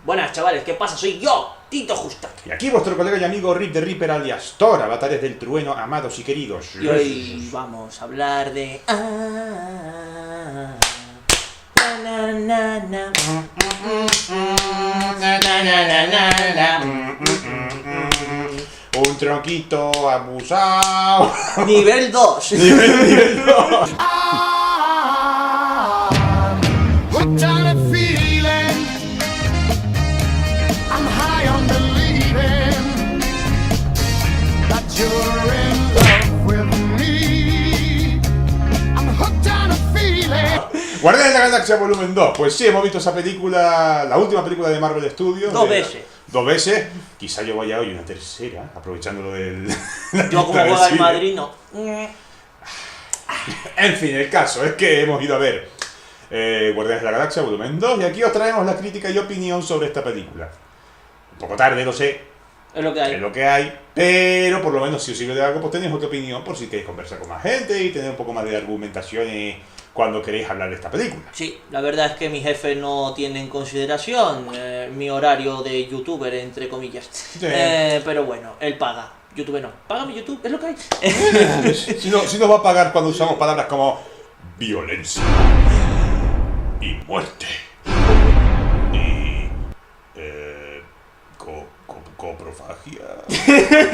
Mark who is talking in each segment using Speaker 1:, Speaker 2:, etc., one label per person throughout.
Speaker 1: Buenas chavales, ¿qué pasa? Soy yo, Tito Justaque.
Speaker 2: Y aquí vuestro colega y amigo Rip the Reaper alias Thor, avatares del trueno, amados y queridos.
Speaker 1: Y hoy vamos a hablar de...
Speaker 2: Un tronquito abusado.
Speaker 1: Nivel 2.
Speaker 2: Nivel 2. Guardianes de la Galaxia Volumen 2. Pues sí, hemos visto esa película, la última película de Marvel Studios.
Speaker 1: Dos veces.
Speaker 2: Dos veces. Quizá yo vaya hoy una tercera, aprovechando lo del...
Speaker 1: Yo como juega el Madrid, no.
Speaker 2: En fin, el caso es que hemos ido a ver Guardianes de la Galaxia Volumen 2 y aquí os traemos la crítica y opinión sobre esta película. Un poco tarde, lo sé.
Speaker 1: Es lo que hay.
Speaker 2: Es lo que hay, pero por lo menos si os sirve de algo, pues tenéis otra opinión por si queréis conversar con más gente y tener un poco más de argumentaciones cuando queréis hablar de esta película.
Speaker 1: Sí, la verdad es que mi jefe no tiene en consideración mi horario de youtuber, entre comillas.
Speaker 2: Sí.
Speaker 1: Pero bueno, él paga. YouTube no. Págame YouTube, es lo que hay.
Speaker 2: Si nos va a pagar cuando usamos palabras como violencia y muerte y coprofagia.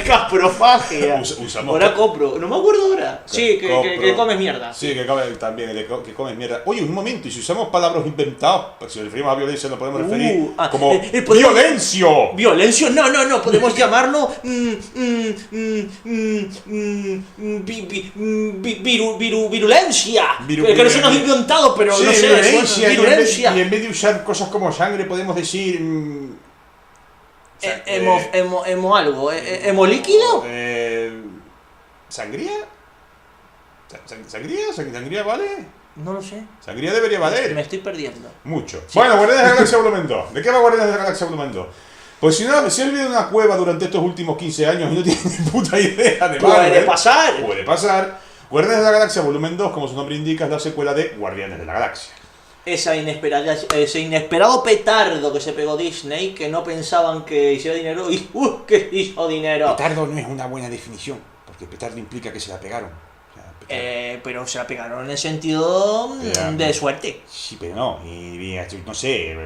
Speaker 1: Caprofagia.
Speaker 2: Usamos
Speaker 1: Ahora compro, no me acuerdo ahora. Sí, que comes mierda.
Speaker 2: Sí, que también, que comes mierda. Oye, un momento, y si usamos palabras inventadas, pues si nos referimos a violencia, lo podemos referir como ¡violencio!
Speaker 1: ¿Violencio? No, podemos llamarlo virulencia. Que no se nos ha inventado, pero
Speaker 2: sí,
Speaker 1: no sé,
Speaker 2: virulencia,
Speaker 1: virulencia.
Speaker 2: Y en vez de usar cosas como sangre, podemos decir...
Speaker 1: Hemo algo, hemo líquido.
Speaker 2: ¿Sangría? ¿Sangría vale?
Speaker 1: No lo sé.
Speaker 2: Sangría debería valer.
Speaker 1: Me estoy perdiendo.
Speaker 2: Mucho.
Speaker 1: Sí.
Speaker 2: Bueno, Guardianes de la Galaxia Volumen 2. ¿De qué va Guardianes de la Galaxia Volumen 2? Pues si has vivido en una cueva durante estos últimos 15 años y no tienes ni puta idea de
Speaker 1: Puede pasar.
Speaker 2: Puede pasar. Guardianes de la Galaxia Volumen 2, como su nombre indica, es la secuela de Guardianes de la Galaxia.
Speaker 1: Ese inesperado petardo que se pegó Disney, que no pensaban que hiciera dinero y que hizo dinero.
Speaker 2: Petardo no es una buena definición, porque petardo implica que se la pegaron. O sea,
Speaker 1: pero se la pegaron en el sentido de suerte.
Speaker 2: Sí, pero no, no sé.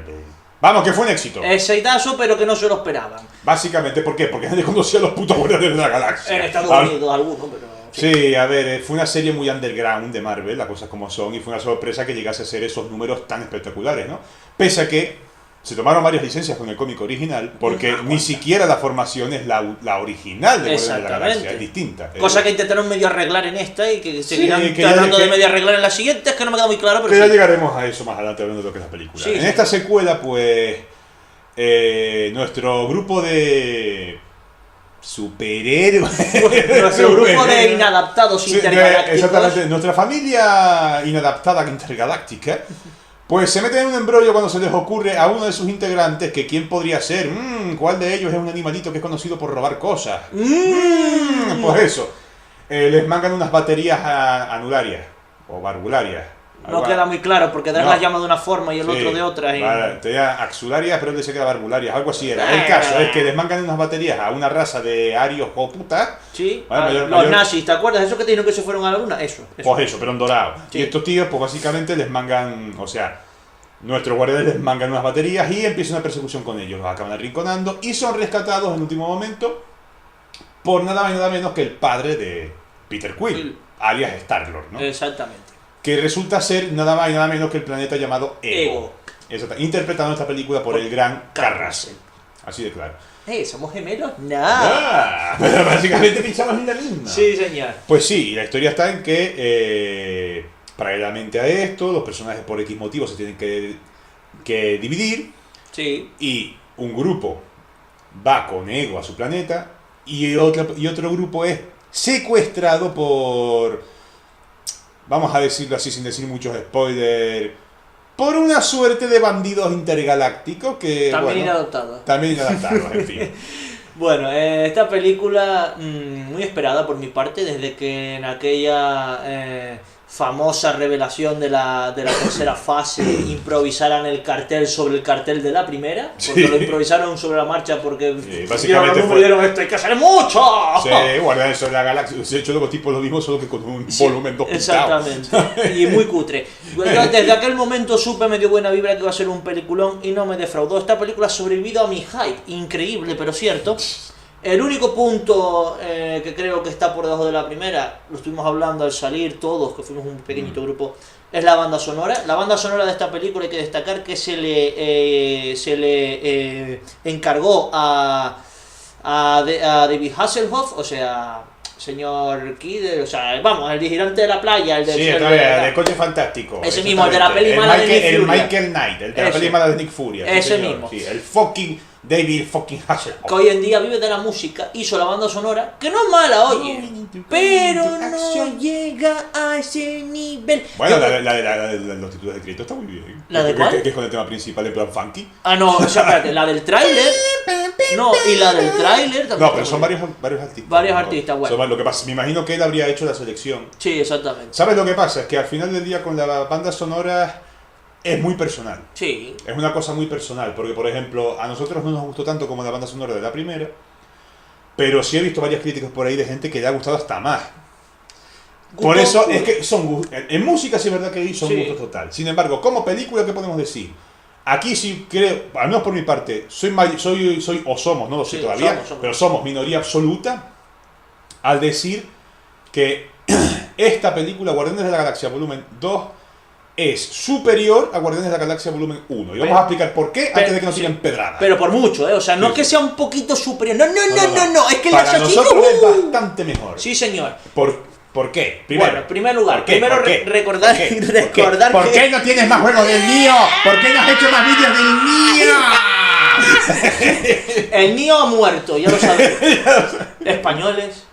Speaker 2: Vamos, que fue un éxito.
Speaker 1: Exitazo, pero que no se lo esperaban.
Speaker 2: Básicamente, ¿por qué? Porque nadie conocía a los putos Guardianes de la Galaxia.
Speaker 1: En Estados Unidos algunos, pero...
Speaker 2: Sí, a ver, fue una serie muy underground de Marvel, las cosas como son, y fue una sorpresa que llegase a ser esos números tan espectaculares, ¿no? Pese a que se tomaron varias licencias con el cómic original, porque ni siquiera la formación es la original de Guardianes de la Galaxia, es distinta.
Speaker 1: Cosa que intentaron medio arreglar en esta y que seguirán
Speaker 2: que
Speaker 1: tratando de medio arreglar en la siguiente, es que no me queda muy claro, pero
Speaker 2: ya llegaremos a eso más adelante hablando de lo que es la película.
Speaker 1: Sí,
Speaker 2: en esta secuela, pues, nuestro grupo de... superhéroes.
Speaker 1: Nuestro grupo de inadaptados intergalácticos.
Speaker 2: Exactamente, nuestra familia inadaptada intergaláctica, pues se mete en un embrollo cuando se les ocurre a uno de sus integrantes que quién podría ser, cuál de ellos es un animalito que es conocido por robar cosas. Pues eso, les mangan unas baterías anularias o barbularias.
Speaker 1: No queda muy claro, porque Drag las llama de una forma y el otro de otra. Y...
Speaker 2: Vale, tenía axularias, pero él decía que era barbularias, algo así era. El caso es que les mangan unas baterías a una raza de arios o putas.
Speaker 1: Sí, los nazis, ¿te acuerdas? ¿Eso que te dijeron que se fueron a la luna? Eso.
Speaker 2: Pues eso, pero en dorado.
Speaker 1: Sí.
Speaker 2: Y estos tíos, pues básicamente les mangan, o sea, nuestros guardianes les mangan unas baterías y empieza una persecución con ellos. Los acaban arrinconando y son rescatados en último momento por nada más y nada menos que el padre de Peter Quill, alias Star-Lord, ¿no?
Speaker 1: Exactamente.
Speaker 2: Que resulta ser nada más y nada menos que el planeta llamado
Speaker 1: Ego.
Speaker 2: Interpretando esta película por el gran Kurt Russell. Así de claro.
Speaker 1: ¿Somos gemelos? No.
Speaker 2: Pero básicamente pinchamos en la misma.
Speaker 1: Sí, señor.
Speaker 2: Pues sí, la historia está en que, paralelamente a esto, los personajes por X motivos se tienen que dividir.
Speaker 1: Sí.
Speaker 2: Y un grupo va con Ego a su planeta y otro grupo es secuestrado por... Vamos a decirlo así sin decir muchos spoilers, por una suerte de bandidos intergalácticos que...
Speaker 1: También inadaptados.
Speaker 2: También inadaptados, en fin.
Speaker 1: Bueno, esta película muy esperada por mi parte, desde que en aquella famosa revelación de la tercera fase, improvisaran el cartel sobre el cartel de la primera, porque
Speaker 2: Sí.
Speaker 1: lo improvisaron sobre la marcha porque
Speaker 2: básicamente
Speaker 1: vieron esto, hay que hacer mucho.
Speaker 2: Sí, Guardianes de la Galaxia. De hecho, los tipos lo mismo, solo que con un volumen 2
Speaker 1: Exactamente, y muy cutre. Yo desde aquel momento supe, me dio buena vibra que iba a ser un peliculón y no me defraudó. Esta película ha sobrevivido a mi hype, increíble pero cierto. El único punto que creo que está por debajo de la primera, lo estuvimos hablando al salir todos, que fuimos un pequeñito grupo, es la banda sonora. La banda sonora de esta película hay que destacar que se le encargó a David Hasselhoff, o sea, señor Kidder, o sea, vamos, el vigilante de la playa, el de...
Speaker 2: Sí, está bien, el coche fantástico.
Speaker 1: Ese mismo, el de la peli mala de Nick
Speaker 2: El
Speaker 1: Fury.
Speaker 2: Michael Knight, el de la
Speaker 1: Ese.
Speaker 2: peli mala de Nick Fury.
Speaker 1: Ese mismo.
Speaker 2: Sí, el fucking David fucking Hasselhoff.
Speaker 1: Que hoy en día vive de la música, hizo la banda sonora, que no es mala, oye, pero no llega a ese nivel.
Speaker 2: Bueno, la de los títulos de crédito está muy bien.
Speaker 1: ¿La de cuál?
Speaker 2: Que es con el tema principal en plan funky.
Speaker 1: Ah, no, o sea, espérate, la del tráiler, no, y la del tráiler también.
Speaker 2: No, pero son varios artistas.
Speaker 1: Varios
Speaker 2: ¿no?
Speaker 1: artistas, bueno.
Speaker 2: Lo que pasa, me imagino que él habría hecho la selección.
Speaker 1: Sí, exactamente.
Speaker 2: ¿Sabes lo que pasa? Es que al final del día con la banda sonora es muy personal.
Speaker 1: Sí,
Speaker 2: Es una cosa muy personal, porque por ejemplo, a nosotros no nos gustó tanto como la banda sonora de la primera, pero sí he visto varias críticas por ahí de gente que le ha gustado hasta más. Por eso es que son en música sí es verdad que son
Speaker 1: Sí.
Speaker 2: gustos total. Sin embargo, como película, ¿qué podemos decir? Aquí sí creo, al menos por mi parte, soy o somos, no lo sé
Speaker 1: Sí,
Speaker 2: todavía,
Speaker 1: somos.
Speaker 2: pero somos minoría absoluta al decir que esta película, Guardianes de la Galaxia Volumen 2, es superior a Guardianes de la Galaxia Volumen 1. Y vamos a explicar por qué antes de que nos
Speaker 1: sí.
Speaker 2: tiren pedradas.
Speaker 1: Pero por mucho, o sea, no
Speaker 2: Sí,
Speaker 1: que
Speaker 2: sí.
Speaker 1: sea un poquito superior, no, es que la
Speaker 2: Para
Speaker 1: salchicha...
Speaker 2: nosotros es bastante mejor.
Speaker 1: Sí, señor.
Speaker 2: ¿Por qué? Primero,
Speaker 1: Bueno, en primer lugar,
Speaker 2: ¿por qué?
Speaker 1: primero
Speaker 2: ¿Por qué?
Speaker 1: recordar,
Speaker 2: ¿Por qué?
Speaker 1: recordar
Speaker 2: ¿Por
Speaker 1: que...
Speaker 2: qué no tienes más juegos del mío? ¿Por qué no has hecho más vídeos del mío?
Speaker 1: El Neo ha muerto, ya lo sabéis. Españoles,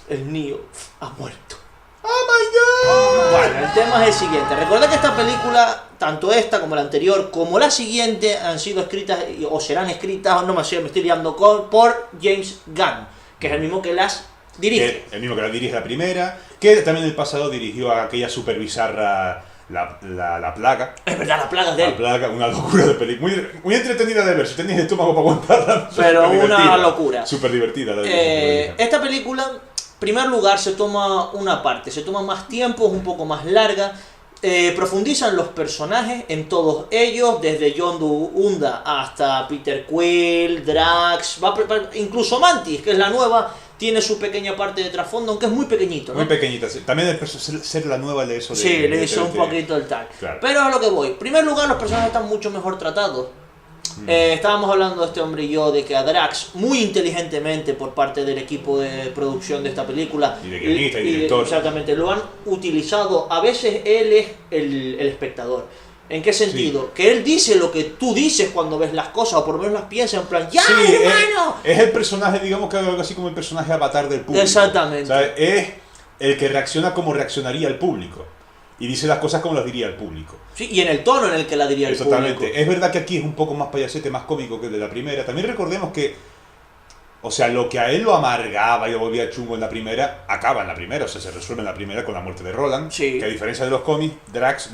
Speaker 1: el Neo ha muerto.
Speaker 2: ¡Oh, my God!
Speaker 1: Bueno, el tema es el siguiente. Recuerda que esta película, tanto esta como la anterior, como la siguiente, han sido escritas o serán escritas, no me sé, me estoy liando por James Gunn, que es el mismo que las dirige.
Speaker 2: El mismo que la dirige la primera, que también en el pasado dirigió a aquella super bizarra la Plaga.
Speaker 1: Es verdad, la plaga de
Speaker 2: La
Speaker 1: él.
Speaker 2: Plaga, una locura de película. Muy entretenida de ver, si tenéis estómago para aguantarla.
Speaker 1: Pero
Speaker 2: superdivertida.
Speaker 1: una locura.
Speaker 2: Súper divertida. La
Speaker 1: Esta película, en primer lugar, se toma una parte, se toma más tiempo, es un poco más larga. Profundizan los personajes en todos ellos, desde John Unda hasta Peter Quill, Drax, incluso Mantis, que es la nueva, tiene su pequeña parte de trasfondo, aunque es muy pequeñito, ¿no?
Speaker 2: Muy pequeñita. También ser la nueva de eso.
Speaker 1: Sí, le hizo un poquito el tal.
Speaker 2: Claro.
Speaker 1: Pero a lo que voy. En primer lugar, los personajes están mucho mejor tratados. Estábamos hablando de este hombre y yo de que a Drax, muy inteligentemente por parte del equipo de producción de esta película,
Speaker 2: Y de guionista y director.
Speaker 1: exactamente, lo han utilizado. A veces él es el espectador. ¿En qué sentido?
Speaker 2: Sí.
Speaker 1: Que él dice lo que tú dices cuando ves las cosas, o por lo menos las piensas en plan, ¡ya,
Speaker 2: Sí,
Speaker 1: hermano!
Speaker 2: es el personaje, digamos que algo así como el personaje avatar del público.
Speaker 1: Exactamente.
Speaker 2: O sea, es el que reacciona como reaccionaría el público. Y dice las cosas como las diría el público.
Speaker 1: Sí, y en el tono en el que la diría el
Speaker 2: Exactamente.
Speaker 1: público.
Speaker 2: Es verdad que aquí es un poco más payasete, más cómico que el de la primera. También recordemos que, o sea, lo que a él lo amargaba y lo volvía chungo en la primera, acaba en la primera. O sea, se resuelve en la primera con la muerte de Roland.
Speaker 1: Sí.
Speaker 2: Que a diferencia de los cómics, Drax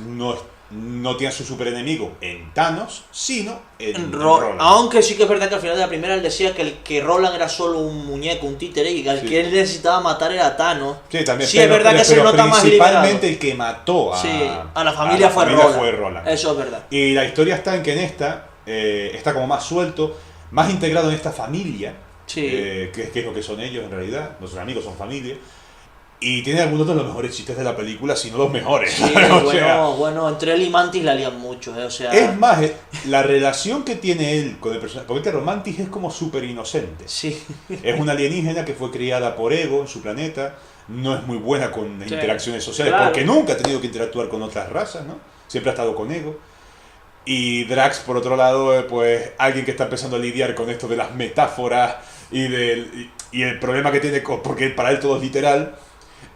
Speaker 2: no tiene a su superenemigo en Thanos, sino en Roland.
Speaker 1: Aunque sí que es verdad que al final de la primera él decía que Roland era solo un muñeco, un títere, y al
Speaker 2: Sí.
Speaker 1: que él necesitaba matar era a Thanos.
Speaker 2: Sí, también.
Speaker 1: Sí, es verdad que se
Speaker 2: pero
Speaker 1: nota más liberado.
Speaker 2: principalmente el que mató
Speaker 1: A la familia fue Roland. Eso es verdad.
Speaker 2: Y la historia está en que en esta está como más suelto, más integrado en esta familia,
Speaker 1: Sí.
Speaker 2: que es lo que son ellos en realidad. Nuestros amigos son familia. Y tiene algunos de los mejores chistes de la película, si no los mejores.
Speaker 1: Sí,
Speaker 2: O sea,
Speaker 1: bueno, entre él y Mantis la lían mucho, o sea...
Speaker 2: es más, la relación que tiene él con el personaje. Porque claro, Mantis es como súper inocente.
Speaker 1: Sí.
Speaker 2: Es una alienígena que fue criada por Ego en su planeta. No es muy buena con
Speaker 1: Sí,
Speaker 2: interacciones sociales
Speaker 1: claro.
Speaker 2: porque nunca ha tenido que interactuar con otras razas, ¿no? Siempre ha estado con Ego. Y Drax, por otro lado, pues alguien que está empezando a lidiar con esto de las metáforas y el problema que tiene, porque para él todo es literal.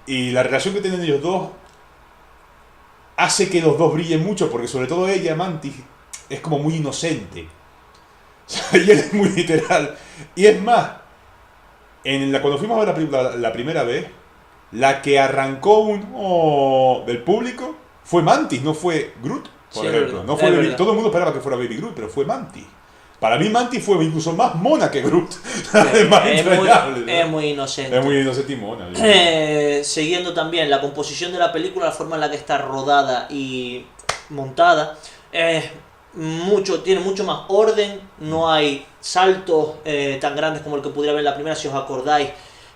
Speaker 2: Y la relación que tienen ellos dos hace que los dos brillen mucho, porque sobre todo ella, Mantis, es como muy inocente. O sea, y él es muy literal. Y es más, cuando fuimos a ver la película la primera vez, la que arrancó del público fue Mantis, no fue Groot, por
Speaker 1: Sí,
Speaker 2: ejemplo.
Speaker 1: es
Speaker 2: No fue
Speaker 1: verdad.
Speaker 2: todo el mundo esperaba que fuera Baby Groot, pero fue Mantis. Para mí Mantis fue incluso más mona que Groot.
Speaker 1: Es muy inocente.
Speaker 2: Es muy inocente y mona.
Speaker 1: Siguiendo también la composición de la película, la forma en la que está rodada y montada, tiene mucho más orden, no hay saltos tan grandes como el que pudiera haber en la primera, si os acordáis.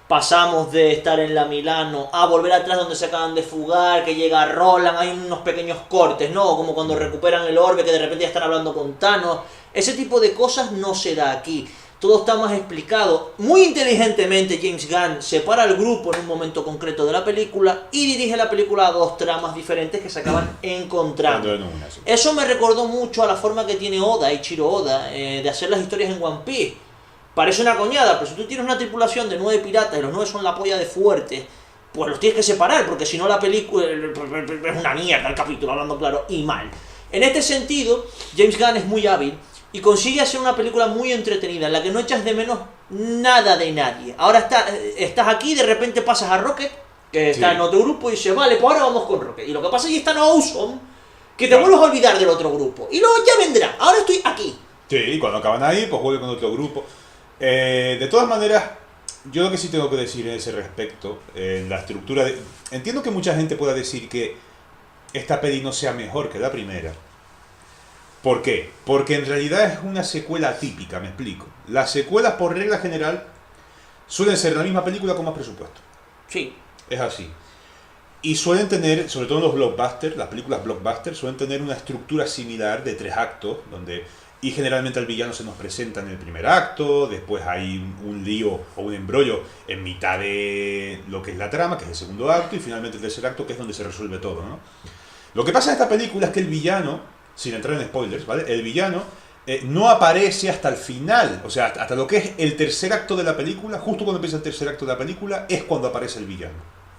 Speaker 1: Pasamos de estar en la Milano a volver atrás donde se acaban de fugar, que llega Roland, hay unos pequeños cortes, ¿no? Como cuando recuperan el orbe, que de repente ya están hablando con Thanos. Ese tipo de cosas no se da aquí. Todo está más explicado. Muy inteligentemente James Gunn separa al grupo en un momento concreto de la película y dirige la película a dos tramas diferentes que se acaban encontrando. Eso me recordó mucho a la forma que tiene Eiichiro Oda, de hacer las historias en One Piece. Parece una coñada, pero si tú tienes una tripulación de 9 piratas y los 9 son la polla de fuerte, pues los tienes que separar, porque si no la película es una mierda el capítulo, hablando claro, y mal. En este sentido, James Gunn es muy hábil y consigue hacer una película muy entretenida, en la que no echas de menos nada de nadie. Ahora estás aquí, de repente pasas a Rocket, que está en otro grupo, y dices, vale, pues ahora vamos con Rocket. Y lo que pasa es que está en Awesome, que te vuelves a olvidar del otro grupo. Y luego ya vendrá, ahora estoy aquí.
Speaker 2: Sí, y cuando acaban ahí, pues vuelve con otro grupo. De todas maneras, yo lo que sí tengo que decir en ese respecto, la estructura de... Entiendo que mucha gente pueda decir que esta peli no sea mejor que la primera. ¿Por qué? Porque en realidad es una secuela atípica, me explico. Las secuelas, por regla general, suelen ser la misma película con más presupuesto.
Speaker 1: Sí.
Speaker 2: Es así. Y suelen tener, sobre todo en los blockbusters, las películas blockbusters, suelen tener una estructura similar de 3 actos, donde... Y generalmente al villano se nos presenta en el primer acto, después hay un lío o un embrollo en mitad de lo que es la trama, que es el segundo acto, y finalmente el tercer acto, que es donde se resuelve todo, ¿no? Lo que pasa en esta película es que el villano, sin entrar en spoilers, ¿vale? El villano no aparece hasta el final, o sea, hasta lo que es el tercer acto de la película, justo cuando empieza el tercer acto de la película, es cuando aparece el villano,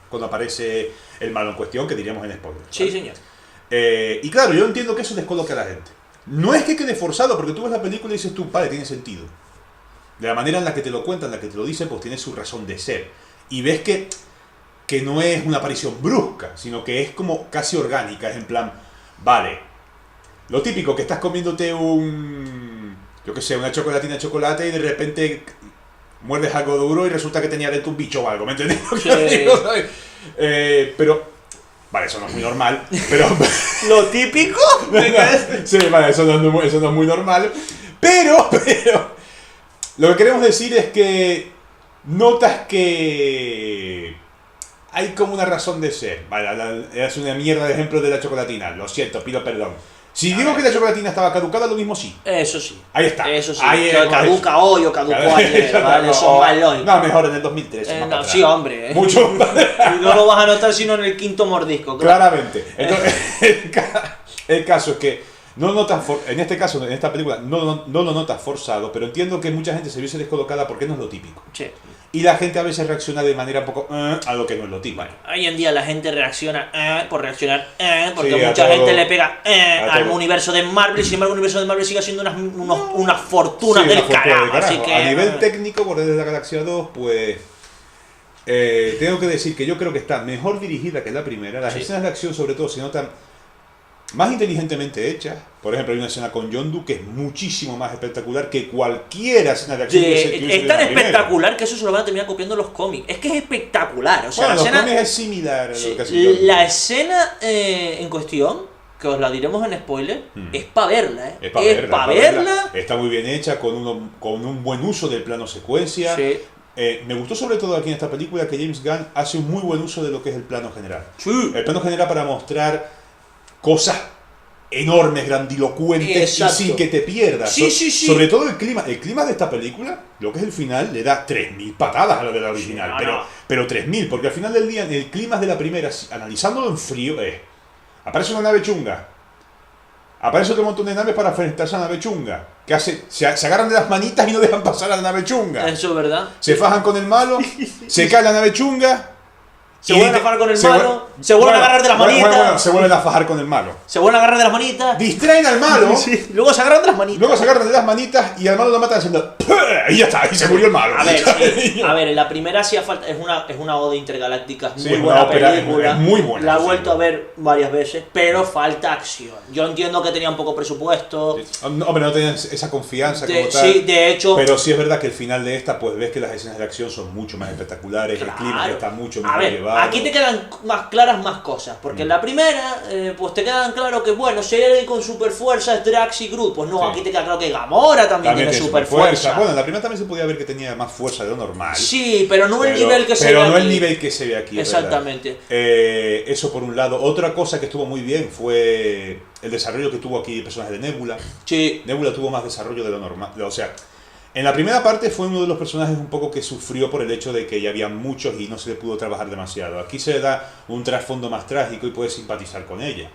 Speaker 2: cuando aparece el malo en cuestión, que diríamos en spoilers, ¿vale?
Speaker 1: Sí, señor.
Speaker 2: Y claro, yo entiendo que eso descoloca a la gente. No es que quede forzado, porque tú ves la película y dices tú, vale, tiene sentido. De la manera en la que te lo cuentan, en la que te lo dicen, pues tiene su razón de ser. Y ves que no es una aparición brusca, sino que es como casi orgánica. Es en plan, vale, lo típico, que estás comiéndote yo qué sé, una chocolatina de chocolate y de repente muerdes algo duro y resulta que tenía dentro un bicho o algo, ¿me entiendes?
Speaker 1: Sí.
Speaker 2: Pero... Vale, eso no es muy normal, pero...
Speaker 1: ¿Lo típico?
Speaker 2: Sí, vale, eso no es muy normal. Pero... Lo que queremos decir es que notas que hay como una razón de ser. Vale, es una mierda de ejemplo de la chocolatina. Lo siento, pido perdón. Si digo que la chocolatina estaba caducada, lo mismo sí.
Speaker 1: Eso sí.
Speaker 2: Ahí está.
Speaker 1: Eso sí.
Speaker 2: Ahí
Speaker 1: que caduca hoy o caducó ayer, ¿vale? Eso es más lógico.
Speaker 2: No, mejor en el 2013.
Speaker 1: No, sí, hombre.
Speaker 2: Mucho.
Speaker 1: No lo vas a notar sino en el quinto mordisco. Claro.
Speaker 2: Claramente. Entonces, el caso es que no notas, en este caso, en esta película, no lo notas forzado, pero entiendo que mucha gente se viese descolocada porque no es lo típico.
Speaker 1: Sí.
Speaker 2: Y la gente a veces reacciona de manera un poco a lo que no es lo típico.
Speaker 1: Bueno, hoy en día la gente reacciona por reaccionar, porque
Speaker 2: Sí,
Speaker 1: mucha
Speaker 2: todo,
Speaker 1: gente le pega al
Speaker 2: todo.
Speaker 1: universo de Marvel, y sin embargo el universo de Marvel sigue siendo unas fortunas
Speaker 2: Sí,
Speaker 1: del
Speaker 2: una fortuna
Speaker 1: carajo.
Speaker 2: del
Speaker 1: Así
Speaker 2: carajo.
Speaker 1: que,
Speaker 2: A nivel técnico, Guardianes de la Galaxia 2, pues... tengo que decir que yo creo que está mejor dirigida que la primera. Las escenas de acción, sobre todo, se notan más inteligentemente hechas. Por ejemplo, hay una escena con Yondu que es muchísimo más espectacular que cualquier escena de acción que hubiese
Speaker 1: es
Speaker 2: en
Speaker 1: tan
Speaker 2: la primera.
Speaker 1: espectacular que eso se lo van a terminar copiando los cómics. Es que es espectacular. O sea,
Speaker 2: Bueno,
Speaker 1: la
Speaker 2: los
Speaker 1: escena,
Speaker 2: cómics es similar a lo
Speaker 1: sí,
Speaker 2: que hace Yondu.
Speaker 1: la escena en cuestión, que os la diremos en spoiler, es para verla, ¿eh?
Speaker 2: Es pa'
Speaker 1: verla.
Speaker 2: verla. Está muy bien hecha, con un buen uso del plano secuencia.
Speaker 1: Sí.
Speaker 2: Me gustó sobre todo aquí en esta película que James Gunn hace un muy buen uso de lo que es el plano general.
Speaker 1: Sí.
Speaker 2: El plano general para mostrar cosas enormes, grandilocuentes,
Speaker 1: Exacto.
Speaker 2: y sin que te pierdas.
Speaker 1: Sí, sí.
Speaker 2: Sobre todo el clima. El clima de esta película, lo que es el final, le da 3000 patadas a lo de la original.
Speaker 1: Sí,
Speaker 2: pero 3000, porque al final del día, en el clima de la primera, analizándolo en frío, aparece una nave chunga. Aparece otro montón de naves para enfrentarse a la nave chunga. ¿Qué hace? Se agarran de las manitas y no dejan pasar a la nave chunga.
Speaker 1: Eso es verdad.
Speaker 2: Se fajan con el malo, se cae la nave chunga.
Speaker 1: Se vuelven a fajar con el malo, se vuelven a agarrar de las manitas.
Speaker 2: Bueno, se vuelven a fajar con el malo.
Speaker 1: Se vuelven a agarrar de las manitas.
Speaker 2: Distraen al malo.
Speaker 1: Sí, luego se agarran de las manitas.
Speaker 2: Luego se agarran de las manitas y al malo lo matan haciendo... ahí ya está, ahí se murió el malo.
Speaker 1: A ver, sí, a ver, en la primera hacía falta, es una Oda Intergaláctica, es
Speaker 2: Sí,
Speaker 1: muy
Speaker 2: una
Speaker 1: buena
Speaker 2: ópera,
Speaker 1: película,
Speaker 2: es muy buena,
Speaker 1: la he
Speaker 2: sí,
Speaker 1: vuelto
Speaker 2: sí.
Speaker 1: a ver varias veces, pero falta acción. Yo entiendo que tenía un poco presupuesto,
Speaker 2: No, hombre, no tenían esa confianza como tal.
Speaker 1: sí, de hecho,
Speaker 2: Pero sí es verdad que el final de esta, pues ves que las escenas de acción son mucho más espectaculares, el clima
Speaker 1: claro.
Speaker 2: está mucho
Speaker 1: A
Speaker 2: mejor
Speaker 1: ver,
Speaker 2: llevado.
Speaker 1: aquí te quedan más claras más cosas, porque en la primera, pues te quedan claro que, bueno, si hay alguien con super fuerza es Drax y Groot, pues no,
Speaker 2: Sí.
Speaker 1: aquí te queda claro que Gamora también tiene super fuerza.
Speaker 2: Bueno, en la primera también se podía ver que tenía más fuerza de lo normal.
Speaker 1: Sí, pero no el nivel que se ve
Speaker 2: Pero no
Speaker 1: aquí.
Speaker 2: el nivel que se ve aquí.
Speaker 1: Exactamente.
Speaker 2: Eso por un lado. Otra cosa que estuvo muy bien fue el desarrollo que tuvo aquí el personaje de Nebula.
Speaker 1: Sí.
Speaker 2: Nebula tuvo más desarrollo de lo normal. O sea, en la primera parte fue uno de los personajes un poco que sufrió por el hecho de que ya había muchos y no se le pudo trabajar demasiado. Aquí se le da un trasfondo más trágico y puedes simpatizar con ella.